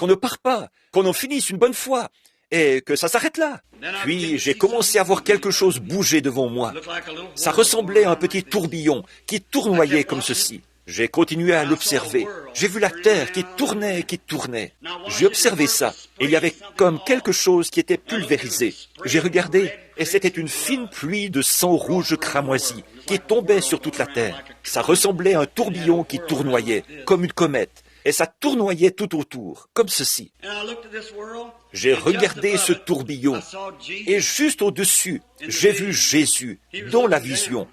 ne part pas, qu'on en finisse une bonne fois, et que ça s'arrête là? Puis j'ai commencé à voir quelque chose bouger devant moi. Ça ressemblait à un petit tourbillon qui tournoyait comme ceci. J'ai continué à l'observer. J'ai vu la terre qui tournait et qui tournait. J'ai observé ça, et il y avait comme quelque chose qui était pulvérisé. J'ai regardé, et c'était une fine pluie de sang rouge cramoisi qui tombait sur toute la terre. Ça ressemblait à un tourbillon qui tournoyait, comme une comète. Et ça tournoyait tout autour, comme ceci. J'ai regardé ce tourbillon, et juste au-dessus, j'ai vu Jésus, dans la vision.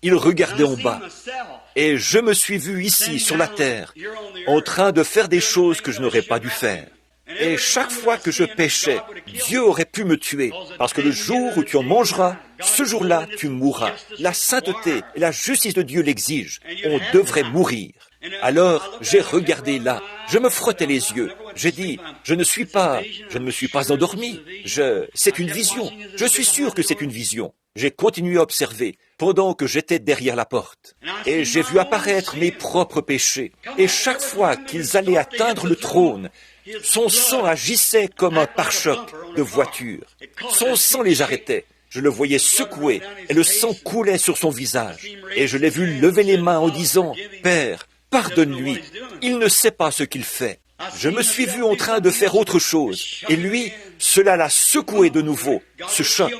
Il regardait en bas, et je me suis vu ici, sur la terre, en train de faire des choses que je n'aurais pas dû faire. Et chaque fois que je péchais, Dieu aurait pu me tuer, parce que le jour où tu en mangeras, ce jour-là, tu mourras. La sainteté et la justice de Dieu l'exigent. On devrait mourir. Alors, j'ai regardé là, je me frottais les yeux. J'ai dit, je ne me suis pas endormi. C'est une vision. Je suis sûr que c'est une vision. J'ai continué à observer pendant que j'étais derrière la porte. Et j'ai vu apparaître mes propres péchés. Et chaque fois qu'ils allaient atteindre le trône, son sang agissait comme un pare-choc de voiture. Son sang les arrêtait. Je le voyais secouer et le sang coulait sur son visage. Et je l'ai vu lever les mains en disant, « Père, pardonne-lui, il ne sait pas ce qu'il fait. » Je me suis vu en train de faire autre chose. Et lui, cela l'a secoué de nouveau, ce choc.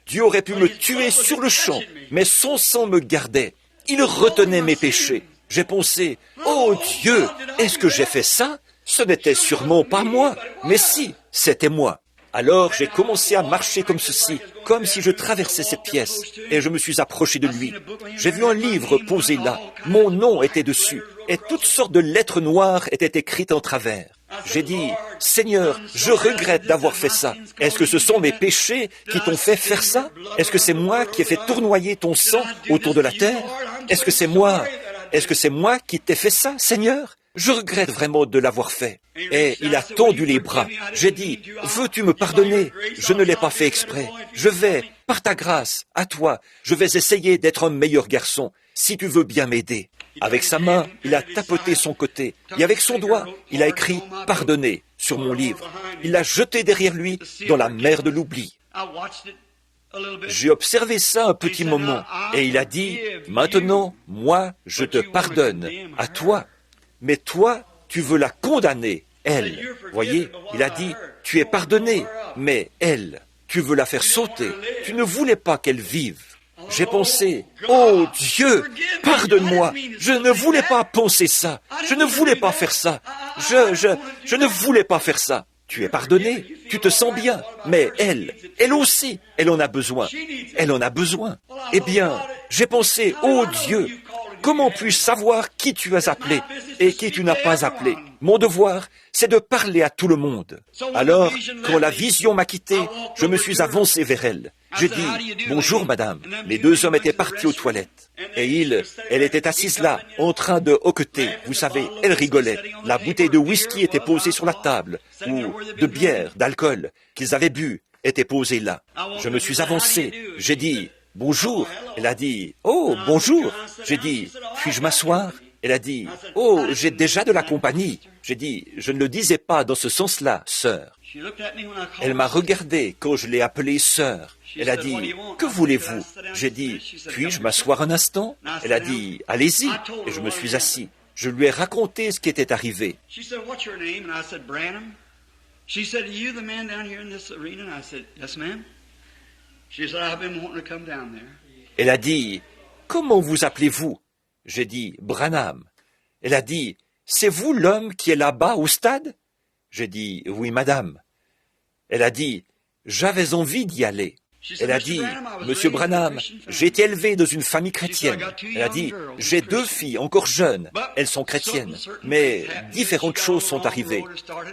Dieu aurait pu me tuer sur le champ, mais son sang me gardait. Il retenait mes péchés. J'ai pensé, oh Dieu, est-ce que j'ai fait ça? Ce n'était sûrement pas moi, mais si, c'était moi. Alors j'ai commencé à marcher comme ceci, comme si je traversais cette pièce, et je me suis approché de lui. J'ai vu un livre posé là, mon nom était dessus, et toutes sortes de lettres noires étaient écrites en travers. J'ai dit, Seigneur, je regrette d'avoir fait ça. Est-ce que ce sont mes péchés qui t'ont fait faire ça? Est-ce que c'est moi qui ai fait tournoyer ton sang autour de la terre? Est-ce que c'est moi qui t'ai fait ça, Seigneur? Je regrette vraiment de l'avoir fait. Et il a tendu les bras. J'ai dit, veux-tu me pardonner? Je ne l'ai pas fait exprès. Je vais, par ta grâce, à toi, je vais essayer d'être un meilleur garçon, si tu veux bien m'aider. Avec sa main, il a tapoté son côté, et avec son doigt, il a écrit « Pardonner » sur mon livre. Il l'a jeté derrière lui dans la mer de l'oubli. J'ai observé ça un petit moment, et il a dit « Maintenant, moi, je te pardonne, à toi. Mais toi, tu veux la condamner, elle. » Voyez, il a dit « Tu es pardonné, mais elle, tu veux la faire sauter. Tu ne voulais pas qu'elle vive. » J'ai pensé, oh Dieu, pardonne-moi, je ne voulais pas penser ça, je ne voulais pas faire ça, je ne voulais pas faire ça. Tu es pardonné, tu te sens bien, mais elle aussi, elle en a besoin, elle en a besoin. Eh bien, j'ai pensé, oh Dieu, Comment puis-je savoir qui tu as appelé et qui tu n'as pas appelé? Mon devoir, c'est de parler à tout le monde. Alors, quand la vision m'a quitté, je me suis avancé vers elle. J'ai dit, « Bonjour, madame. » Les deux hommes étaient partis aux toilettes. Et elle était assise là, en train de hoqueter. Vous savez, elle rigolait. La bouteille de whisky était posée sur la table, ou de bière, d'alcool, qu'ils avaient bu, était posée là. Je me suis avancé. J'ai dit, « Bonjour. » Elle a dit, « Oh, bonjour. » J'ai dit, « Puis-je m'asseoir ?» Elle a dit, « Oh, j'ai déjà de la compagnie. » J'ai dit, « Je ne le disais pas dans ce sens-là, sœur. » Elle m'a regardé quand je l'ai appelée sœur. Elle a dit, « Que voulez-vous » J'ai dit, « Puis-je m'asseoir un instant ?» Elle a dit, « Allez-y. » Et je me suis assis. Je lui ai raconté ce qui était arrivé. Elle a dit, « Comment vous appelez-vous » J'ai dit, « Branham. » Elle a dit, « C'est vous l'homme qui est là-bas au stade » J'ai dit, « Oui, madame. » Elle a dit, « J'avais envie d'y aller. » Elle a dit, « Monsieur Branham, j'ai été élevé dans une famille chrétienne. » Elle a dit, « J'ai 2 filles encore jeunes. Elles sont chrétiennes. Mais différentes choses sont arrivées. »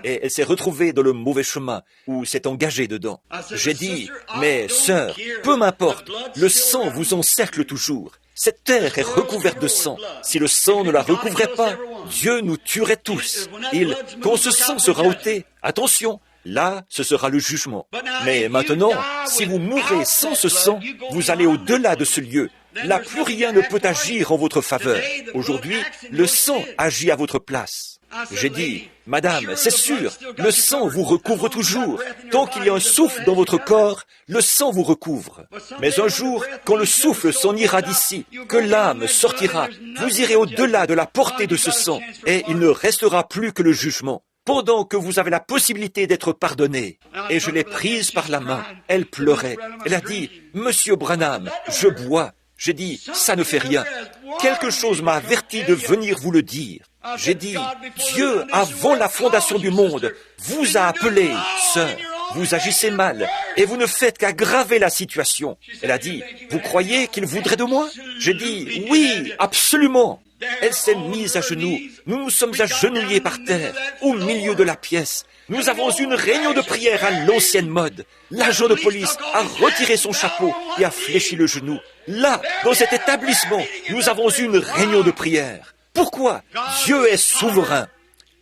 Et elle s'est retrouvée dans le mauvais chemin ou s'est engagée dedans. J'ai dit, « Mais sœur, peu m'importe, le sang vous encercle toujours. Cette terre est recouverte de sang. Si le sang ne la recouvrait pas, Dieu nous tuerait tous. Quand ce sang sera ôté, attention, là, ce sera le jugement. Mais maintenant, si vous mourrez sans ce sang, vous allez au-delà de ce lieu. Là, plus rien ne peut agir en votre faveur. Aujourd'hui, le sang agit à votre place. J'ai dit, « Madame, c'est sûr, le sang vous recouvre toujours. Tant qu'il y a un souffle dans votre corps, le sang vous recouvre. Mais un jour, quand le souffle s'en ira d'ici, que l'âme sortira, vous irez au-delà de la portée de ce sang, et il ne restera plus que le jugement. Pendant que vous avez la possibilité d'être pardonné. » Et je l'ai prise par la main. Elle pleurait. Elle a dit, « Monsieur Branham, je bois. » J'ai dit, « Ça ne fait rien. Quelque chose m'a averti de venir vous le dire. » J'ai dit, « Dieu, avant la fondation du monde, vous a appelé, sœur. Vous agissez mal et vous ne faites qu'aggraver la situation. » Elle a dit, « Vous croyez qu'il voudrait de moi ?» J'ai dit, « Oui, absolument. » Elle s'est mise à genoux. Nous nous sommes agenouillés par terre, au milieu de la pièce. Nous avons une réunion de prière à l'ancienne mode. L'agent de police a retiré son chapeau et a fléchi le genou. Là, dans cet établissement, nous avons une réunion de prière. Pourquoi? Dieu est souverain.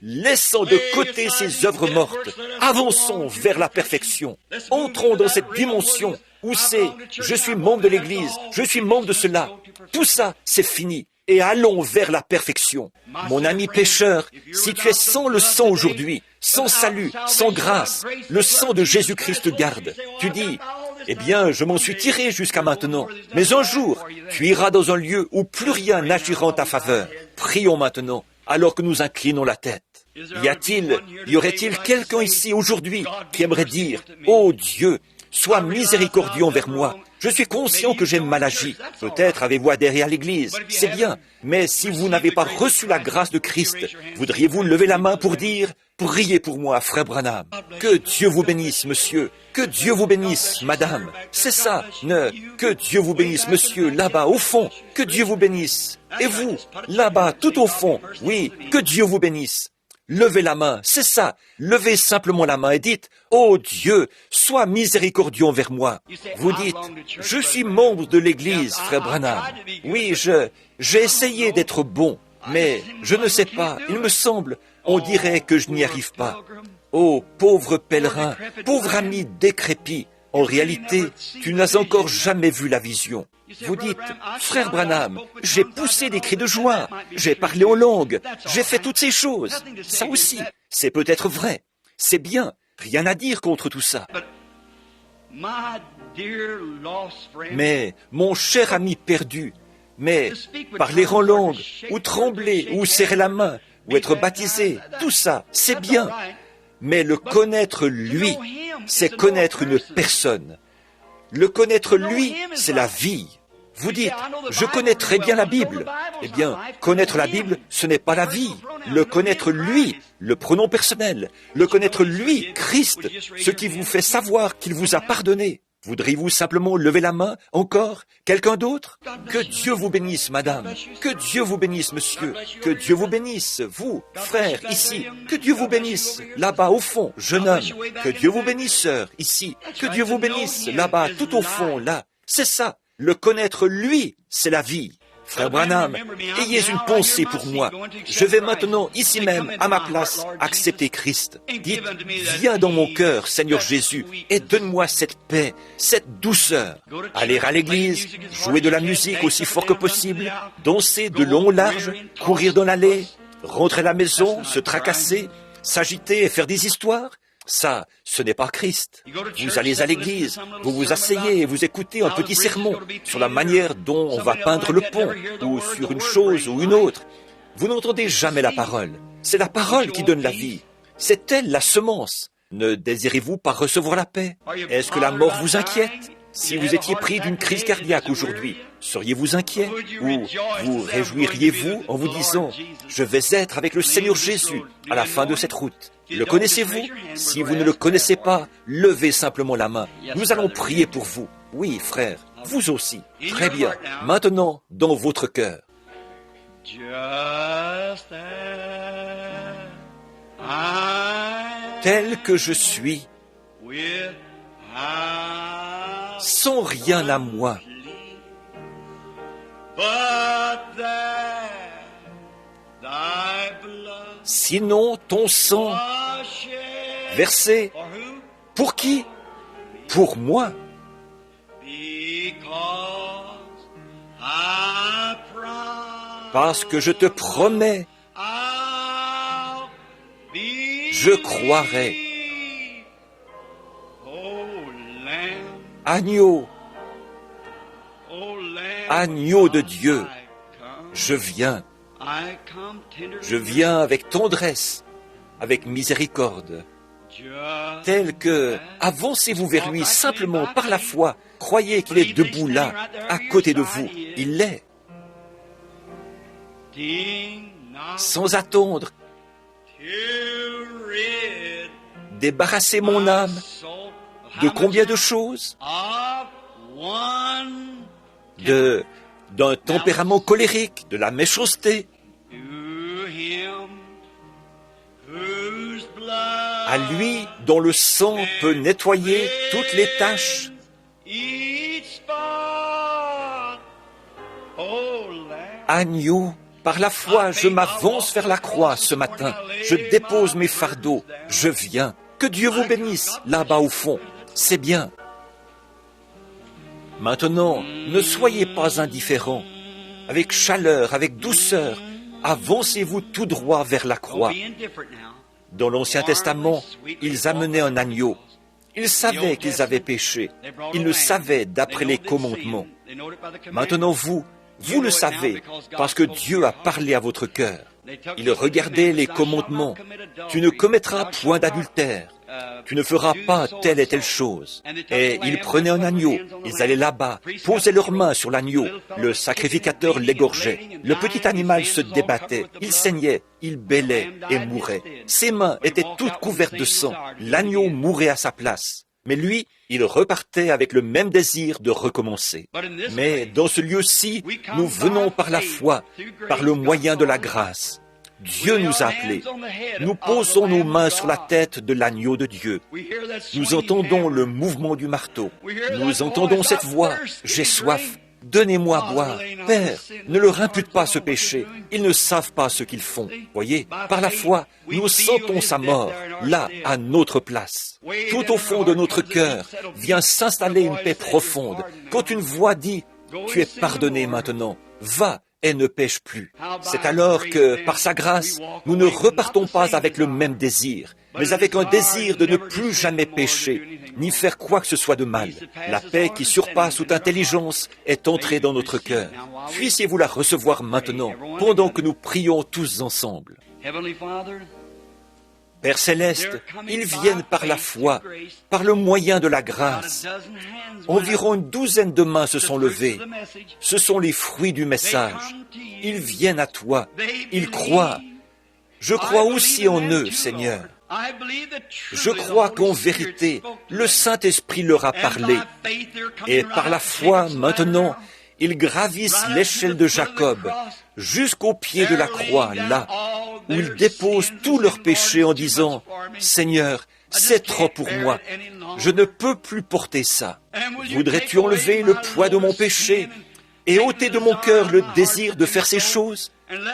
Laissons de côté ces œuvres mortes. Avançons vers la perfection. Entrons dans cette dimension où c'est « je suis membre de l'Église, je suis membre de cela ». Tout ça, c'est fini. Et allons vers la perfection. Mon ami pécheur, si tu es sans le sang aujourd'hui, sans salut, sans grâce, le sang de Jésus-Christ te garde. Tu dis, « Eh bien, je m'en suis tiré jusqu'à maintenant. » Mais un jour, tu iras dans un lieu où plus rien n'agira en ta faveur. Prions maintenant, alors que nous inclinons la tête. Y aurait-il quelqu'un ici aujourd'hui qui aimerait dire, « Oh Dieu, sois miséricordieux envers moi. Je suis conscient que j'ai mal agi. Peut-être avez-vous adhéré à l'Église, c'est bien. Mais si vous n'avez pas reçu la grâce de Christ, voudriez-vous lever la main pour dire « Priez pour moi, frère Branham. » Que Dieu vous bénisse, monsieur. Que Dieu vous bénisse, madame. C'est ça. Que Dieu vous bénisse, monsieur, là-bas, au fond. Que Dieu vous bénisse. Et vous, là-bas, tout au fond. Oui, que Dieu vous bénisse. Levez la main, c'est ça. Levez simplement la main et dites, « Oh Dieu, sois miséricordieux envers moi. » Vous dites, « Je suis membre de l'Église, frère Branham. Oui, j'ai essayé d'être bon, mais je ne sais pas, il me semble, on dirait que je n'y arrive pas. Oh, pauvre pèlerin, pauvre ami décrépit, en réalité, tu n'as encore jamais vu la vision. » Vous dites, « Frère Branham, j'ai poussé des cris de joie, j'ai parlé aux langues, j'ai fait toutes ces choses. » Ça aussi, c'est peut-être vrai. C'est bien, rien à dire contre tout ça. Mais, mon cher ami perdu, mais parler en langue, ou trembler, ou serrer la main, ou être baptisé, tout ça, c'est bien. Mais le connaître lui, c'est connaître une personne. Le connaître lui, c'est la vie. Vous dites, je connais très bien la Bible. Eh bien, connaître la Bible, ce n'est pas la vie. Le connaître lui, le pronom personnel. Le connaître lui, Christ, ce qui vous fait savoir qu'il vous a pardonné. Voudriez-vous simplement lever la main? Encore? Quelqu'un d'autre? Que Dieu vous bénisse, madame. Que Dieu vous bénisse, monsieur. Que Dieu vous bénisse, vous, frère, ici. Que Dieu vous bénisse, là-bas, au fond, jeune homme. Que Dieu vous bénisse, sœur, ici. Que Dieu vous bénisse, là-bas, tout au fond, là. C'est ça. Le connaître, lui, c'est la vie. Frère Branham, ayez une pensée pour moi. Je vais maintenant, ici même, à ma place, accepter Christ. Dites, viens dans mon cœur, Seigneur Jésus, et donne-moi cette paix, cette douceur. Aller à l'église, jouer de la musique aussi fort que possible, danser de long au large, courir dans l'allée, rentrer à la maison, se tracasser, s'agiter et faire des histoires. Ça, ce n'est pas Christ. Vous allez à l'église, vous vous asseyez et vous écoutez un petit sermon sur la manière dont on va peindre le pont, ou sur une chose ou une autre. Vous n'entendez jamais la parole. C'est la parole qui donne la vie. C'est elle la semence. Ne désirez-vous pas recevoir la paix? Est-ce que la mort vous inquiète? Si vous étiez pris d'une crise cardiaque aujourd'hui, seriez-vous inquiet? Ou vous réjouiriez-vous en vous disant « Je vais être avec le Seigneur Jésus à la fin de cette route ». Le connaissez-vous? Si vous ne le connaissez pas, levez simplement la main. Nous allons prier pour vous. Oui, frère, vous aussi. Très bien. Maintenant, dans votre cœur. Tel que je suis, sans rien à moi, sinon ton sang versé, pour qui? Pour moi. Parce que je te promets, je croirai. Agneau, agneau de Dieu, je viens avec tendresse, avec miséricorde, tel que avancez-vous vers lui simplement par la foi, croyez qu'il est debout là, à côté de vous, il l'est. Sans attendre, débarrasser mon âme de combien de choses? D'un tempérament colérique, de la méchanceté, à lui dont le sang peut nettoyer toutes les taches. Agneau, par la foi, je m'avance vers la croix ce matin. Je dépose mes fardeaux. Je viens. Que Dieu vous bénisse là-bas au fond. C'est bien. Maintenant, ne soyez pas indifférents. Avec chaleur, avec douceur, avancez-vous tout droit vers la croix. Dans l'Ancien Testament, ils amenaient un agneau. Ils savaient qu'ils avaient péché. Ils le savaient d'après les commandements. Maintenant, vous le savez, parce que Dieu a parlé à votre cœur. Il regardait les commandements. Tu ne commettras point d'adultère. Tu ne feras pas telle et telle chose. Et ils prenaient un agneau, ils allaient là-bas, posaient leurs mains sur l'agneau, le sacrificateur l'égorgeait. Le petit animal se débattait, il saignait, il bêlait et mourait. Ses mains étaient toutes couvertes de sang, l'agneau mourait à sa place. Mais lui, il repartait avec le même désir de recommencer. Mais dans ce lieu-ci, nous venons par la foi, par le moyen de la grâce. Dieu nous a appelés. Nous posons nos mains sur la tête de l'agneau de Dieu. Nous entendons le mouvement du marteau. Nous entendons cette voix. J'ai soif. Donnez-moi à boire. Père, ne leur impute pas ce péché. Ils ne savent pas ce qu'ils font. Voyez, par la foi, nous sentons sa mort, là, à notre place. Tout au fond de notre cœur vient s'installer une paix profonde. Quand une voix dit, tu es pardonné maintenant, va et ne pêche plus. C'est alors que, par sa grâce, nous ne repartons pas avec le même désir, mais avec un désir de ne plus jamais pécher, ni faire quoi que ce soit de mal. La paix qui surpasse toute intelligence est entrée dans notre cœur. Puissiez-vous la recevoir maintenant, pendant que nous prions tous ensemble. Père Céleste, ils viennent par la foi, par le moyen de la grâce. Environ une douzaine de mains se sont levées. Ce sont les fruits du message. Ils viennent à toi. Ils croient. Je crois aussi en eux, Seigneur. Je crois qu'en vérité, le Saint-Esprit leur a parlé. Et par la foi, maintenant, ils gravissent l'échelle de Jacob jusqu'au pied de la croix, là où ils déposent tous leurs péchés en disant « Seigneur, c'est trop pour moi. Je ne peux plus porter ça. Voudrais-tu enlever le poids de mon péché et ôter de mon cœur le désir de faire ces choses?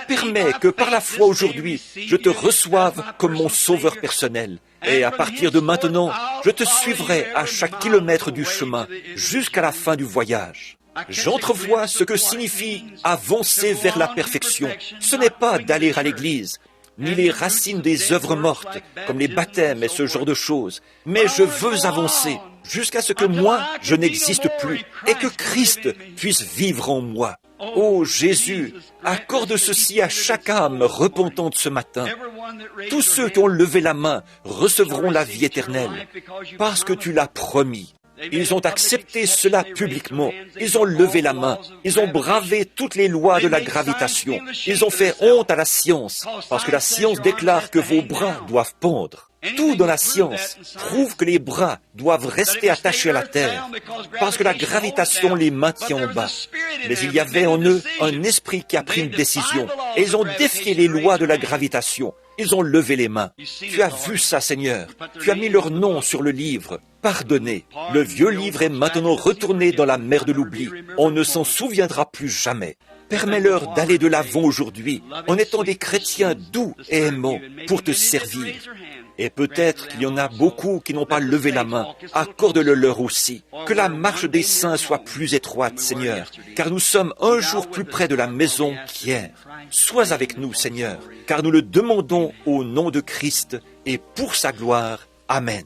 Permets que par la foi aujourd'hui, je te reçoive comme mon sauveur personnel. Et à partir de maintenant, je te suivrai à chaque kilomètre du chemin jusqu'à la fin du voyage. J'entrevois ce que signifie avancer vers la perfection. Ce n'est pas d'aller à l'église, ni les racines des œuvres mortes, comme les baptêmes et ce genre de choses. Mais je veux avancer jusqu'à ce que moi, je n'existe plus et que Christ puisse vivre en moi. Ô Jésus, accorde ceci à chaque âme repentante ce matin. Tous ceux qui ont levé la main recevront la vie éternelle, parce que tu l'as promis. Ils ont accepté cela publiquement. Ils ont levé la main. Ils ont bravé toutes les lois de la gravitation. Ils ont fait honte à la science, parce que la science déclare que vos bras doivent pendre. Tout dans la science prouve que les bras doivent rester attachés à la terre, parce que la gravitation les maintient en bas. Mais il y avait en eux un esprit qui a pris une décision, et ils ont défié les lois de la gravitation. Ils ont levé les mains. Tu as vu ça, Seigneur. Tu as mis leur nom sur le livre. Pardonnez. Le vieux livre est maintenant retourné dans la mer de l'oubli. On ne s'en souviendra plus jamais. Permets-leur d'aller de l'avant aujourd'hui, en étant des chrétiens doux et aimants pour te servir. Et peut-être qu'il y en a beaucoup qui n'ont pas levé la main. Accorde-le leur aussi. Que la marche des saints soit plus étroite, Seigneur, car nous sommes un jour plus près de la maison qu'hier. Sois avec nous, Seigneur, car nous le demandons au nom de Christ et pour sa gloire. Amen.